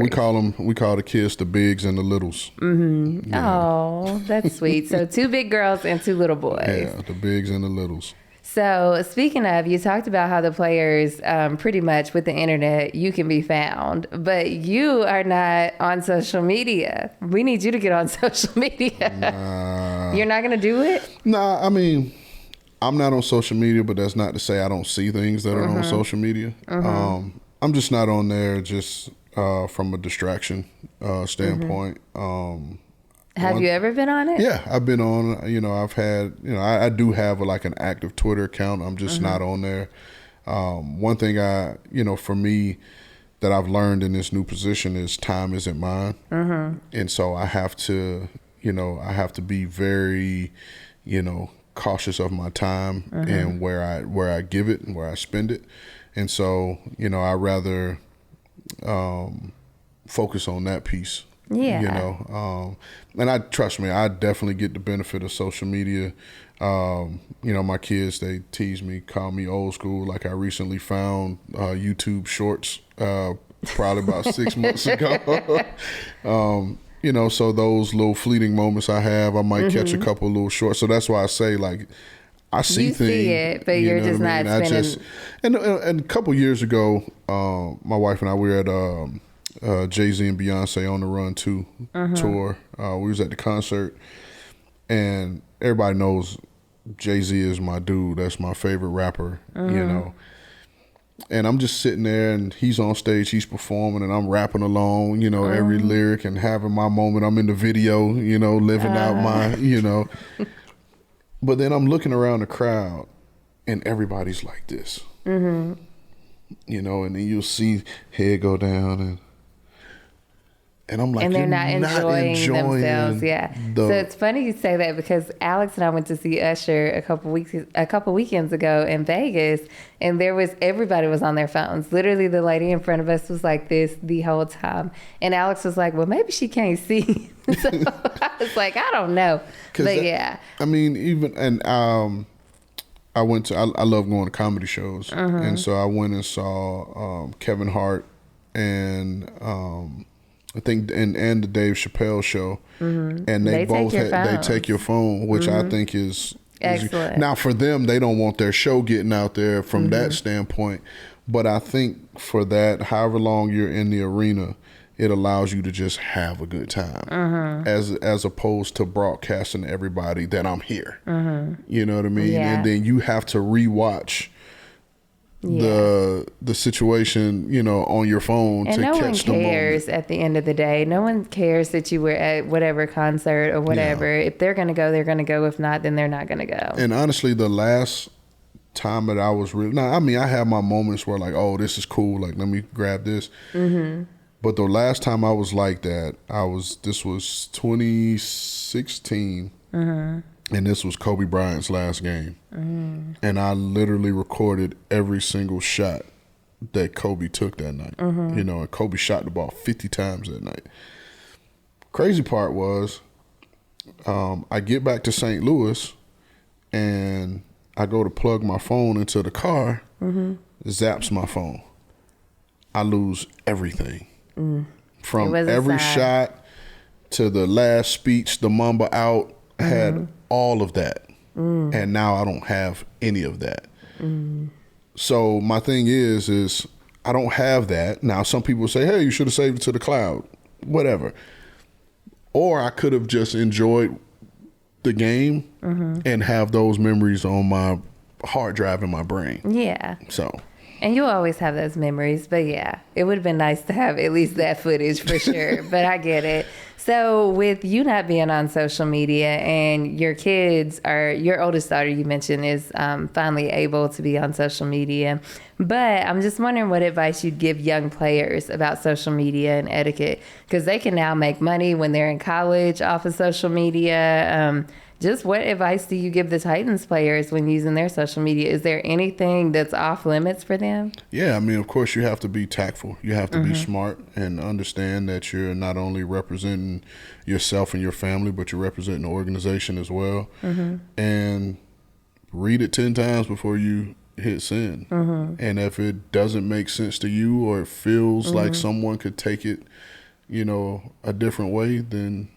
we call the kids the bigs and the littles. Oh, that's sweet. So 2 big girls and 2 little boys. Yeah, the bigs and the littles. So speaking of, you talked about how the players, pretty much with the internet, you can be found, but you are not on social media. We need you to get on social media. Nah. You're not going to do it? Nah, I mean, I'm not on social media, but that's not to say I don't see things that are on social media. I'm just not on there just from a distraction standpoint. Have you ever been on it? Yeah, I've been on. I've had. I do have an active Twitter account. I'm just not on there. One thing for me that I've learned in this new position is time isn't mine, and so I have to. I have to be very, cautious of my time and where I give it and where I spend it. And so, I rather focus on that piece. Yeah. And trust me, I definitely get the benefit of social media. My kids, they tease me, call me old school. Like I recently found YouTube Shorts probably about 6 months ago. So those little fleeting moments I have, I might catch a couple little shorts. So that's why I say I see things. You see it, but you're just not spending. And a couple years ago, my wife and I, we were at Jay-Z and Beyonce on the Run 2 tour. We was at the concert, and everybody knows Jay-Z is my dude. That's my favorite rapper, And I'm just sitting there, and he's on stage, he's performing, and I'm rapping along, every lyric and having my moment. I'm in the video, living out my, But then I'm looking around the crowd, and everybody's like this, and then you'll see head go down, And I'm like, and they're you're not enjoying themselves. Yeah. So it's funny you say that because Alex and I went to see Usher a couple weekends ago in Vegas, and everybody was on their phones. Literally, the lady in front of us was like this the whole time, and Alex was like, "Well, maybe she can't see." So I was like, "I don't know," but yeah. I mean, I went to. I love going to comedy shows, and so I went and saw Kevin Hart and. I think and the Dave Chappelle show, and they both they take your phone, which I think is excellent. Now for them, they don't want their show getting out there from that standpoint, but I think for that, however long you're in the arena, it allows you to just have a good time, as opposed to broadcasting to everybody that I'm here. You know what I mean? Yeah. And then you have to rewatch. The situation, on your phone, and to no catch one the moment. cares at the end of the day. No one cares that you were at whatever concert or whatever. Yeah. If they're going to go, they're going to go. If not, then they're not going to go. And honestly, the last time that I was really, I have my moments where like, oh, this is cool. Like, let me grab this. But the last time I was like that, this was 2016. And this was Kobe Bryant's last game. And I literally recorded every single shot that Kobe took that night. And Kobe shot the ball 50 times that night. Crazy part was, I get back to St. Louis and I go to plug my phone into the car, zaps my phone. I lose everything. From every shot to the last speech, the Mamba out, had all of that. And now I don't have any of that. So my thing is I don't have that. Now some people say, hey, you should have saved it to the cloud, whatever. Or I could have just enjoyed the game and have those memories on my hard drive in my brain. Yeah. So. And you'll always have those memories, but yeah, it would have been nice to have at least that footage for sure, but I get it. So with you not being on social media and your oldest daughter you mentioned is finally able to be on social media, but I'm just wondering what advice you'd give young players about social media and etiquette, because they can now make money when they're in college off of social media. Just what advice do you give the Titans players when using their social media? Is there anything that's off limits for them? Yeah, I mean, of course, you have to be tactful. You have to be smart and understand that you're not only representing yourself and your family, but you're representing the organization as well. And read it 10 times before you hit send. And if it doesn't make sense to you or it feels like someone could take it, a different way, then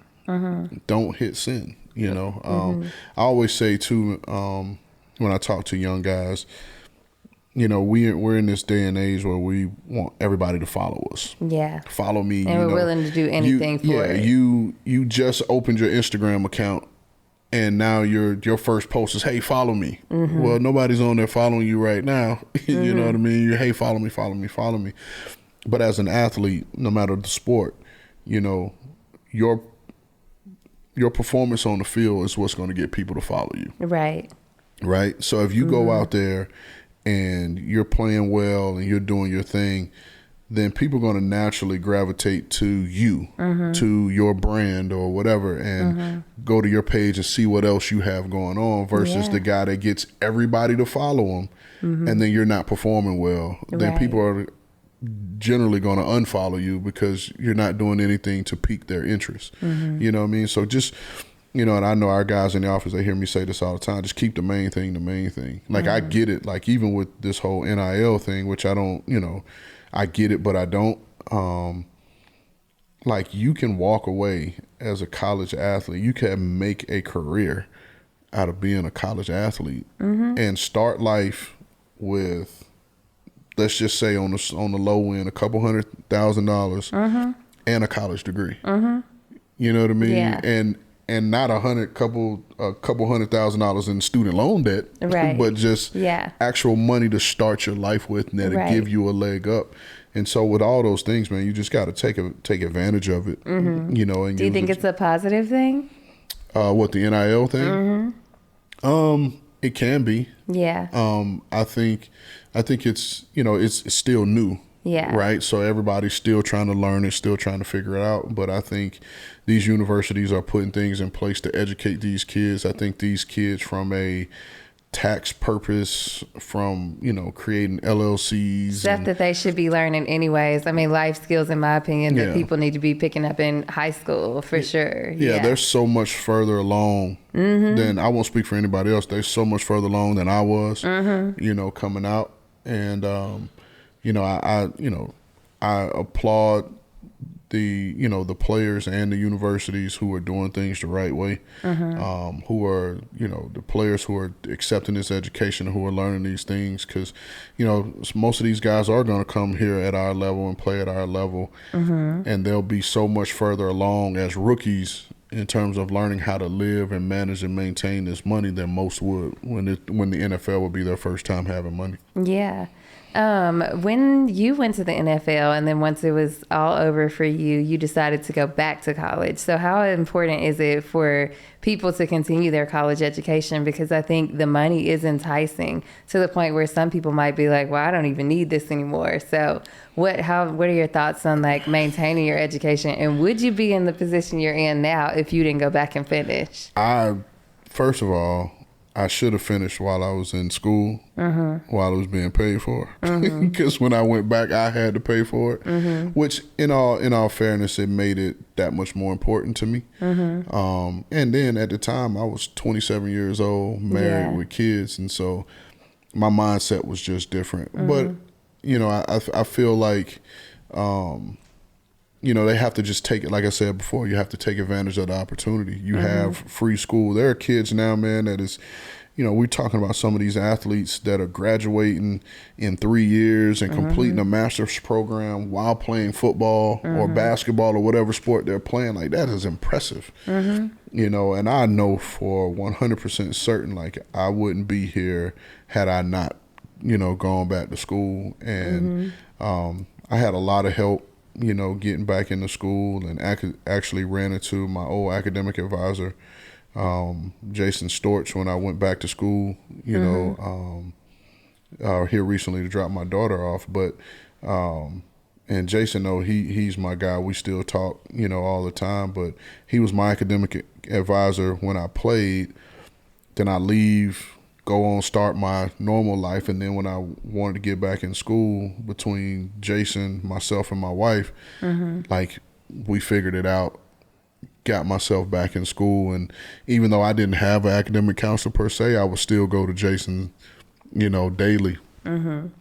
don't hit send. I always say too, when I talk to young guys, we're in this day and age where we want everybody to follow us. Yeah. Follow me. And we're willing to do anything for it. You just opened your Instagram account and now your first post is, hey, follow me. Well, nobody's on there following you right now. You know what I mean? You're, hey, follow me, follow me, follow me. But as an athlete, no matter the sport, your performance on the field is what's going to get people to follow you. Right. Right. So if you go out there and you're playing well and you're doing your thing, then people are going to naturally gravitate to you, to your brand or whatever, and go to your page and see what else you have going on versus the guy that gets everybody to follow him and then you're not performing well. Then people are generally going to unfollow you because you're not doing anything to pique their interest. You know what I mean? So just, and I know our guys in the office, they hear me say this all the time, just keep the main thing. Like I get it, like even with this whole NIL thing, which I don't, I get it, but I don't. Like you can walk away as a college athlete. You can make a career out of being a college athlete and start life with, let's just say on the low end, a couple $100,000 and a college degree. You know what I mean? Yeah. And not a couple $100,000 in student loan debt, but just actual money to start your life with, and that'll give you a leg up. And so with all those things, man, you just got to take advantage of it. And do you think it's a positive thing? What, the NIL thing? It can be. Yeah. I think it's it's still new. Yeah. Right. So everybody's still trying to learn it, still trying to figure it out. But I think these universities are putting things in place to educate these kids. I think these kids, from a tax purpose, from, creating LLCs. Stuff that they should be learning anyways. I mean, life skills, in my opinion, that people need to be picking up in high school for sure. Yeah, they're so much further along than, I won't speak for anybody else. They're so much further along than I was, coming out. And, I applaud the players and the universities who are doing things the right way, who are, the players who are accepting this education, who are learning these things, because, most of these guys are going to come here at our level and play at our level, and they'll be so much further along as rookies in terms of learning how to live and manage and maintain this money than most would when the NFL would be their first time having money. Yeah. When you went to the NFL and then once it was all over for you, you decided to go back to college. So how important is it for people to continue their college education? Because I think the money is enticing to the point where some people might be like, well, I don't even need this anymore. So what are your thoughts on like maintaining your education? And would you be in the position you're in now if you didn't go back and finish? First of all, I should have finished while I was in school, while it was being paid for. Because when I went back, I had to pay for it, which in all fairness, it made it that much more important to me. And then at the time, I was 27 years old, married with kids. And so my mindset was just different. But, I feel like, they have to just take it. Like I said before, you have to take advantage of the opportunity. You have free school. There are kids now, man, that is, we're talking about some of these athletes that are graduating in 3 years and completing a master's program while playing football or basketball or whatever sport they're playing. Like, that is impressive. And I know for 100% certain, like, I wouldn't be here had I not, gone back to school. And I had a lot of help, getting back into school, and actually ran into my old academic advisor, Jason Storch, when I went back to school, here recently to drop my daughter off. But, and Jason, he's my guy. We still talk, all the time, but he was my academic advisor when I played. Then I leave, go on, start my normal life. And then when I wanted to get back in school, between Jason, myself, and my wife, like, we figured it out, got myself back in school. And even though I didn't have an academic counselor per se, I would still go to Jason, daily. And,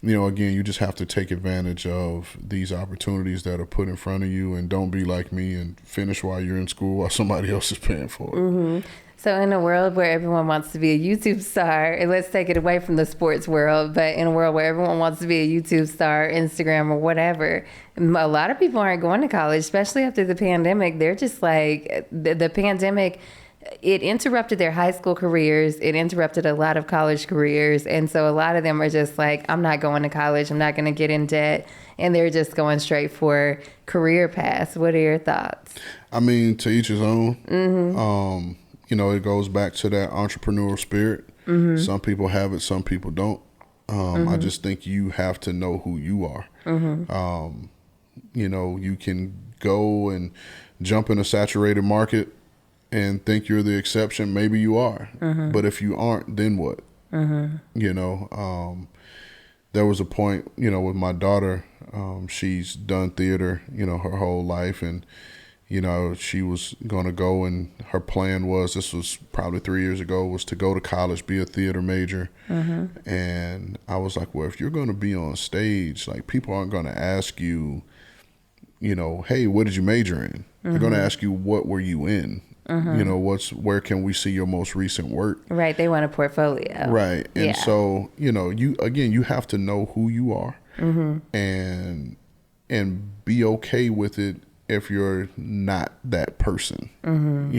again, you just have to take advantage of these opportunities that are put in front of you, and don't be like me and finish while you're in school while somebody else is paying for it. So in a world where everyone wants to be a YouTube star, and let's take it away from the sports world, but in a world where everyone wants to be a YouTube star, Instagram, or whatever, a lot of people aren't going to college, especially after the pandemic. They're just like, the pandemic, it interrupted their high school careers. It interrupted a lot of college careers. And so a lot of them are just like, I'm not going to college. I'm not going to get in debt. And they're just going straight for career paths. What are your thoughts? I mean, to each his own. It goes back to that entrepreneurial spirit. Some people have it, some people don't. I just think you have to know who you are. You can go and jump in a saturated market and think you're the exception. Maybe you are. But if you aren't, then what? There was a point, with my daughter, she's done theater, her whole life. And she was going to go, and her plan was, this was probably 3 years ago, was to go to college, be a theater major. And I was like, well, if you're going to be on stage, like, people aren't going to ask you, hey, what did you major in? They're going to ask you, what were you in? Where can we see your most recent work? Right. They want a portfolio. Right. And so, you have to know who you are, and be okay with it if you're not that person. You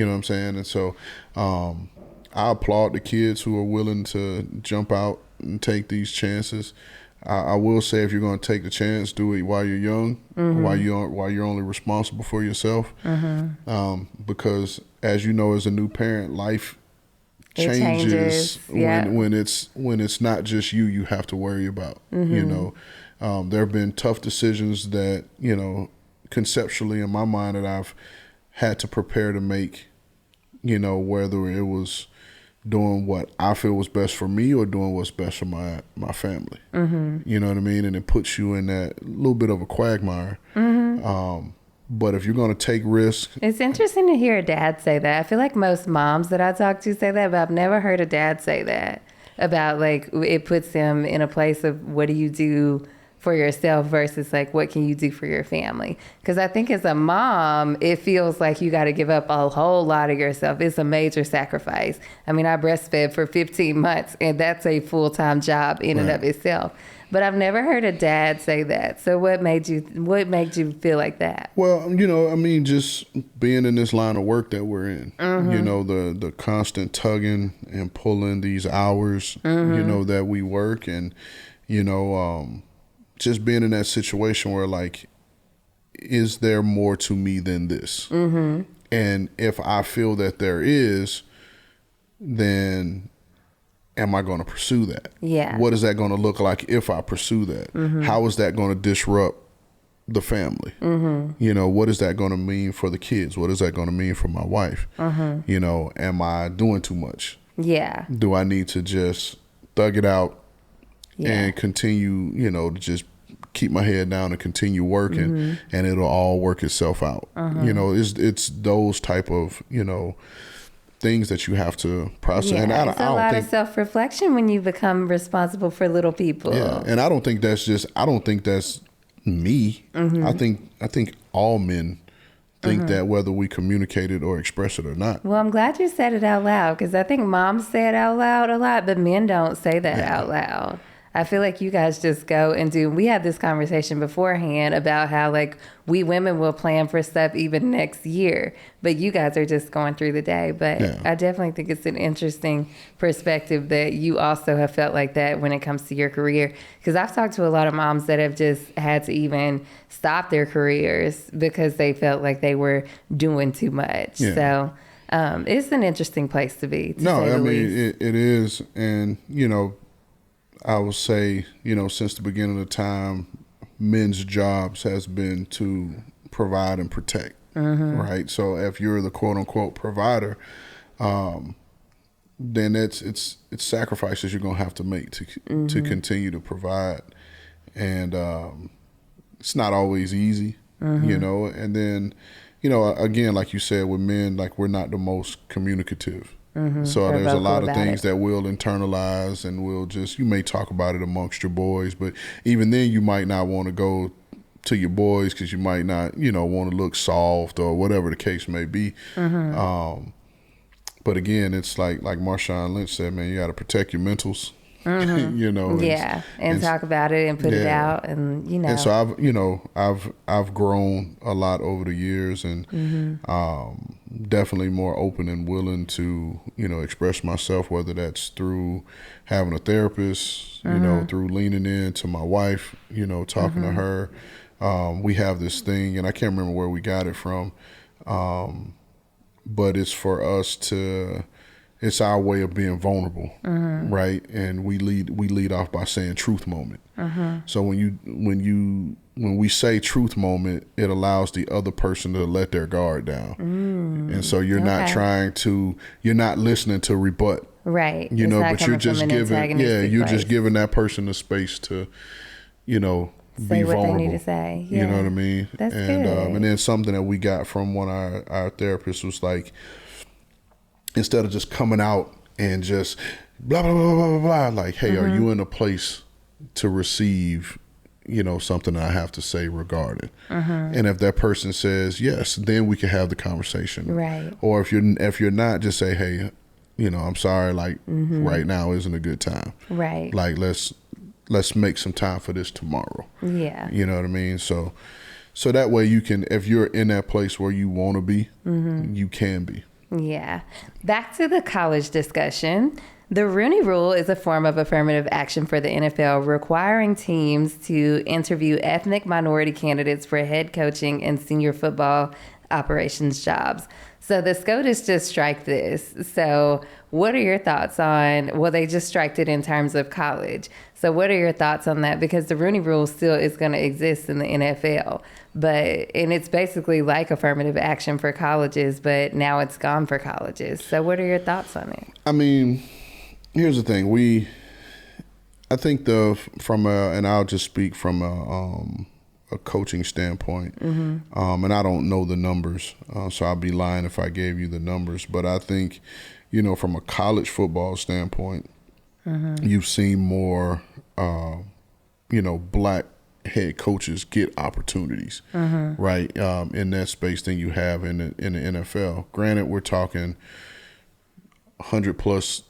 know what I'm saying? And so I applaud the kids who are willing to jump out and take these chances. I will say, if you're going to take the chance, do it while you're young, while you're only responsible for yourself. Because, as you know, as a new parent, life changes Yeah. when it's not just you have to worry about. You know, there have been tough decisions that, you know, conceptually in my mind that I've had to prepare to make, you know, whether it was doing what I feel was best for me or doing what's best for my family. You know what I mean? And it puts you in that little bit of a quagmire. But if you're going to take risks. It's interesting to hear a dad say that. I feel like most moms that I talk to say that, but I've never heard a dad say that about, like, it puts them in a place of what do you do for yourself versus like what can you do for your family. Because I think as a mom, it feels like you got to give up a whole lot of yourself. It's a major sacrifice. I mean, I breastfed for 15 months and that's a full-time job in and of itself. But I've never heard a dad say that. So what made you feel like that? Well, you know, I mean, just being in this line of work that we're in, you know, the constant tugging and pulling these hours, you know, that we work, and, you know, just being in that situation where, like, is there more to me than this? And if I feel that there is, then am I going to pursue that? Yeah. What is that going to look like if I pursue that? How is that going to disrupt the family? You know, what is that going to mean for the kids? What is that going to mean for my wife? You know, am I doing too much? Yeah. Do I need to just thug it out and continue, you know, to just keep my head down and continue working, and it'll all work itself out? You know, it's those type of, you know, things that you have to process. Yeah, and I it's a lot of self-reflection when you become responsible for little people. Yeah, and I don't think that's me. I think all men think that, whether we communicate it or express it or not. Well, I'm glad you said it out loud, because I think moms say it out loud a lot, but men don't say that out loud. I feel like you guys just go and do. We had this conversation beforehand about how, like, we women will plan for stuff even next year, but you guys are just going through the day. But I definitely think it's an interesting perspective that you also have felt like that when it comes to your career. Because I've talked to a lot of moms that have just had to even stop their careers because they felt like they were doing too much. Yeah. So it's an interesting place to be. No, I mean, it is. And, you know, I would say, you know, since the beginning of time, men's jobs has been to provide and protect, right? So if you're the quote unquote provider, then it's sacrifices you're gonna have to make to continue to provide, and it's not always easy, you know. And then, you know, again, like you said, with men, like, we're not the most communicative. So there's a lot of things that we'll internalize, and you may talk about it amongst your boys, but even then you might not want to go to your boys because you might not, you know, want to look soft or whatever the case may be. But again, it's like Marshawn Lynch said, man, you got to protect your mentals. You know, and talk about it and put it out, and, you know. And so I've grown a lot over the years, and definitely more open and willing to, you know, express myself, whether that's through having a therapist, you know, through leaning in to my wife, you know, talking to her. We have this thing, and I can't remember where we got it from, but it's for us to. It's our way of being vulnerable, right? And we lead off by saying truth moment. So when we say truth moment, it allows the other person to let their guard down. And so you're not listening to rebut. Right. You know, but you're just giving that person the space to, you know, say be what vulnerable. They need to say. You know what I mean? That's good. And then something that we got from one of our therapists was like, instead of just coming out and just blah, blah, blah, blah, blah, like, hey, are you in a place to receive, you know, something that I have to say regarding? And if that person says yes, then we can have the conversation. Right. Or if you're not, just say, hey, you know, I'm sorry, like, right now isn't a good time. Right. Like, let's make some time for this tomorrow. Yeah. You know what I mean? So that way you can, if you're in that place where you want to be, you can be. Yeah. Back to the college discussion. The Rooney Rule is a form of affirmative action for the NFL, requiring teams to interview ethnic minority candidates for head coaching and senior football operations jobs. So the SCOTUS just striked this. So what are your thoughts on, well, they just striked it in terms of college. So what are your thoughts on that? Because the Rooney Rule still is going to exist in the NFL, and it's basically like affirmative action for colleges, but now it's gone for colleges. So what are your thoughts on it? I mean, here's the thing. I think and I'll just speak from a coaching standpoint, and I don't know the numbers, so I'd be lying if I gave you the numbers. But I think, from a college football standpoint, you've seen more, black head coaches get opportunities, right, in that space than you have in the NFL. Granted, we're talking 100+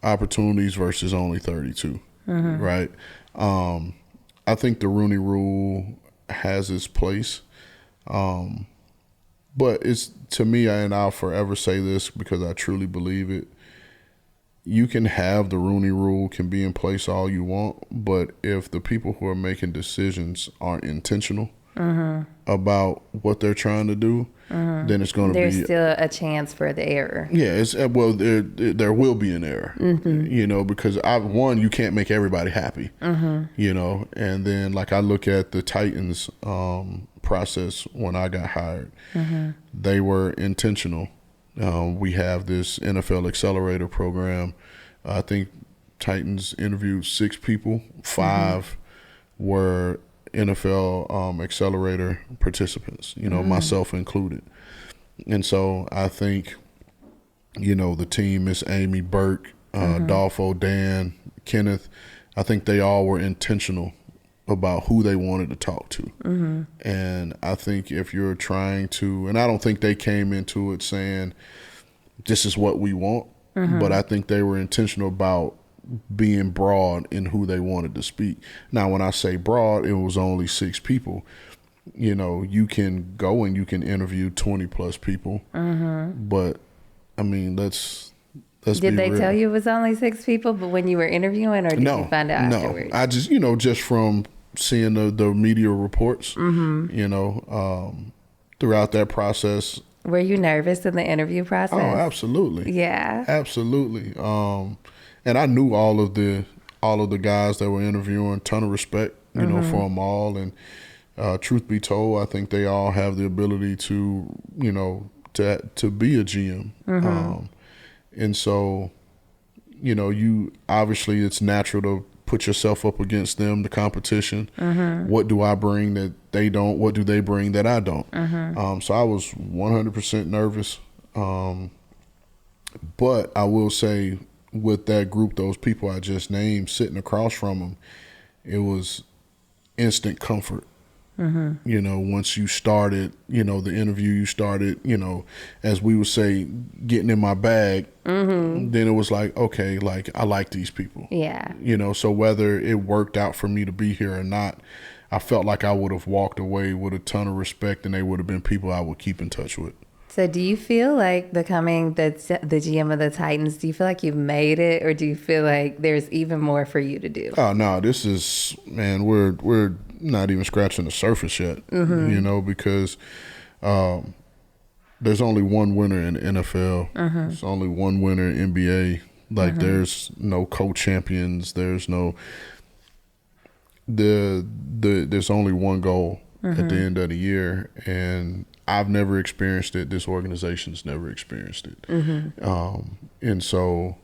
opportunities versus only 32, right? I think the Rooney Rule has its place, but it's, to me, and I'll forever say this because I truly believe it, you can have the Rooney Rule, can be in place all you want, but if the people who are making decisions aren't intentional about what they're trying to do, then it's going to be... There's still a chance for the error. Yeah, there will be an error, because you can't make everybody happy, and then like I look at the Titans process when I got hired, they were intentional. We have this NFL accelerator program. I think Titans interviewed 6 people, 5 were NFL accelerator participants, myself included. And so I think, the team, Miss Amy, Burke, Dolfo, Dan, Kenneth, I think they all were intentional about who they wanted to talk to. And I think if you're trying to, and I don't think they came into it saying, this is what we want, but I think they were intentional about being broad in who they wanted to speak. Now, when I say broad, it was only 6 people. You can go and you can interview 20+ people, but I mean, let's Did they tell you it was only 6 people, but when you were interviewing, or did you find out afterwards? No, I just, just from seeing the media reports, throughout that process. Were you nervous in the interview process? Oh, absolutely. Yeah. Absolutely. And I knew all of the guys that were interviewing, ton of respect, for them all. And truth be told, I think they all have the ability to be a GM. And so, you obviously, it's natural to put yourself up against them, the competition. What do I bring that they don't? What do they bring that I don't? So I was 100% nervous. But I will say, with that group, those people I just named, sitting across from them, it was instant comfort. Once you started, the interview, you started, as we would say, getting in my bag, then it was like, okay, like, I like these people. Yeah. So whether it worked out for me to be here or not, I felt like I would have walked away with a ton of respect, and they would have been people I would keep in touch with. So do you feel like becoming the GM of the Titans, do you feel like you've made it, or do you feel like there's even more for you to do? Oh, no, this is, man, we're not even scratching the surface yet, because there's only one winner in the NFL. There's only one winner in NBA. Like, there's no co-champions. There's no, there's only one goal at the end of the year, and I've never experienced it. This organization's never experienced it. And so,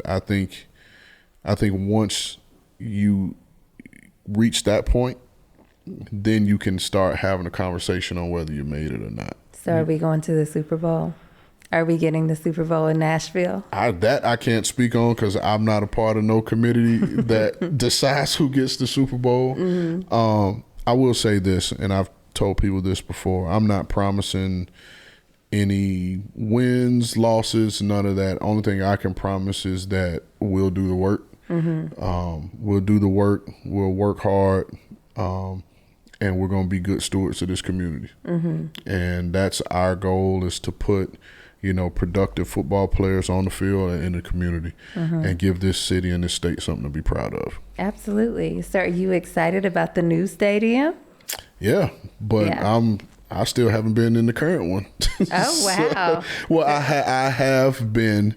I think once you reach that point, then you can start having a conversation on whether you made it or not. So are we going to the Super Bowl? Are we getting the Super Bowl in Nashville? I can't speak on, because I'm not a part of no committee that decides who gets the Super Bowl. I will say this, and I've told people this before, I'm not promising any wins, losses, none of that. Only thing I can promise is that we'll do the work. We'll do the work. We'll work hard. And we're going to be good stewards of this community. And that's our goal, is to put, productive football players on the field and in the community, and give this city and this state something to be proud of. Absolutely. So are you excited about the new stadium? Yeah, but yeah. I still haven't been in the current one. Oh, wow. Well, I have been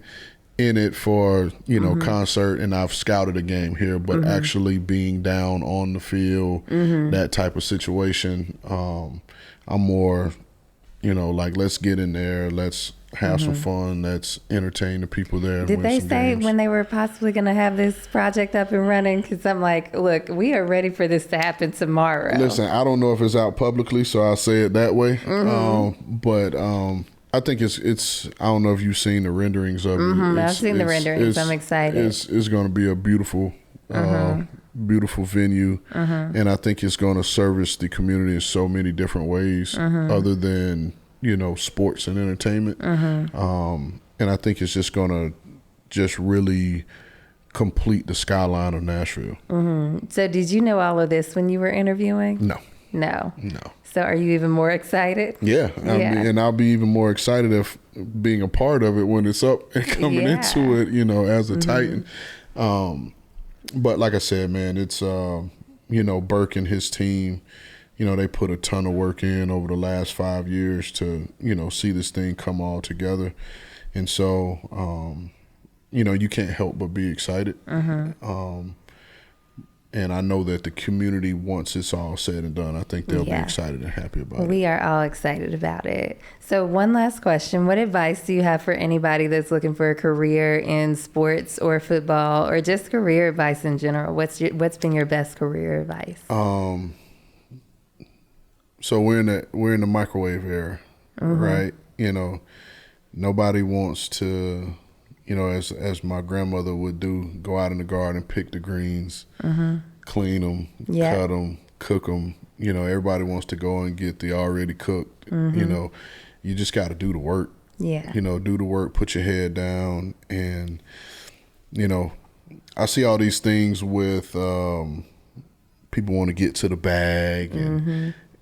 in it for, concert, and I've scouted a game here, but actually being down on the field, that type of situation, I'm more, like, let's get in there, let's have some fun, let's entertain the people there. And Did win they some say games. when they were possibly going to have this project up and running? Because I'm like, look, we are ready for this to happen tomorrow. Listen, I don't know if it's out publicly, so I'll say it that way. But I think it's. I don't know if you've seen the renderings of it. I've seen the renderings. I'm excited. It's going to be a beautiful, beautiful venue, and I think it's going to service the community in so many different ways, other than sports and entertainment. And I think it's just going to really complete the skyline of Nashville. So did you know all of this when you were interviewing? No. So are you even more excited? Yeah. And I'll be even more excited if being a part of it when it's up and coming into it, as a Titan. But like I said, man, it's, Burke and his team, they put a ton of work in over the last 5 years to, see this thing come all together. And so, you can't help but be excited. And I know that the community, once it's all said and done, I think they'll be excited and happy about it. We are all excited about it. So one last question. What advice do you have for anybody that's looking for a career in sports or football, or just career advice in general? What's been your best career advice? So we're in the microwave era, right? Nobody wants to, as my grandmother would do, go out in the garden, pick the greens, clean them, cut them, cook them. Everybody wants to go and get the already cooked. You just got to do the work. Yeah. Do the work, put your head down. And, I see all these things with people want to get to the bag.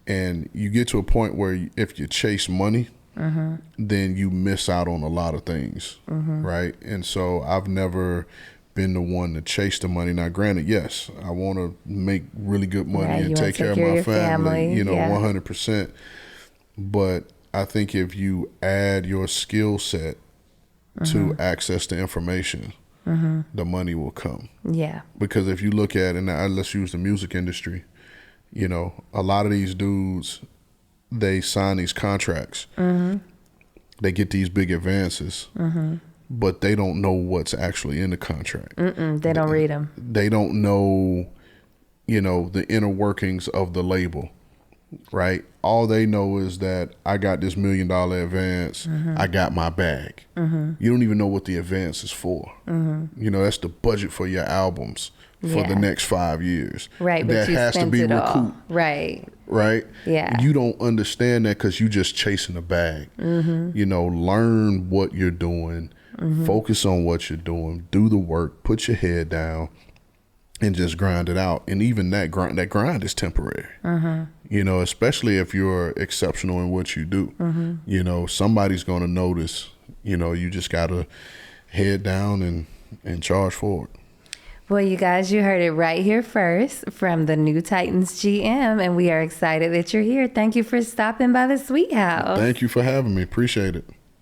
And you get to a point where if you chase money, then you miss out on a lot of things, right? And so I've never been the one to chase the money. Now, granted, yes, I want to make really good money and take care of my family, 100%. But I think if you add your skill set to access the information, the money will come. Yeah. Because if you look at, and let's use the music industry, a lot of these dudes, they sign these contracts. They get these big advances, but they don't know what's actually in the contract. They don't read them. They don't know, the inner workings of the label, right? All they know is that I got this $1 million advance. I got my bag. You don't even know what the advance is for. That's the budget for your albums for the next 5 years. Right, but that you has to be recouped. Right? Yeah. You don't understand that because you just chasing a bag. Learn what you're doing. Focus on what you're doing. Do the work. Put your head down and just grind it out. And even that grind is temporary. Especially if you're exceptional in what you do. Somebody's going to notice. You just got to head down and charge forward. Well, you guys, you heard it right here first from the new Titans GM, and we are excited that you're here. Thank you for stopping by the Sweet House. Thank you for having me. Appreciate it.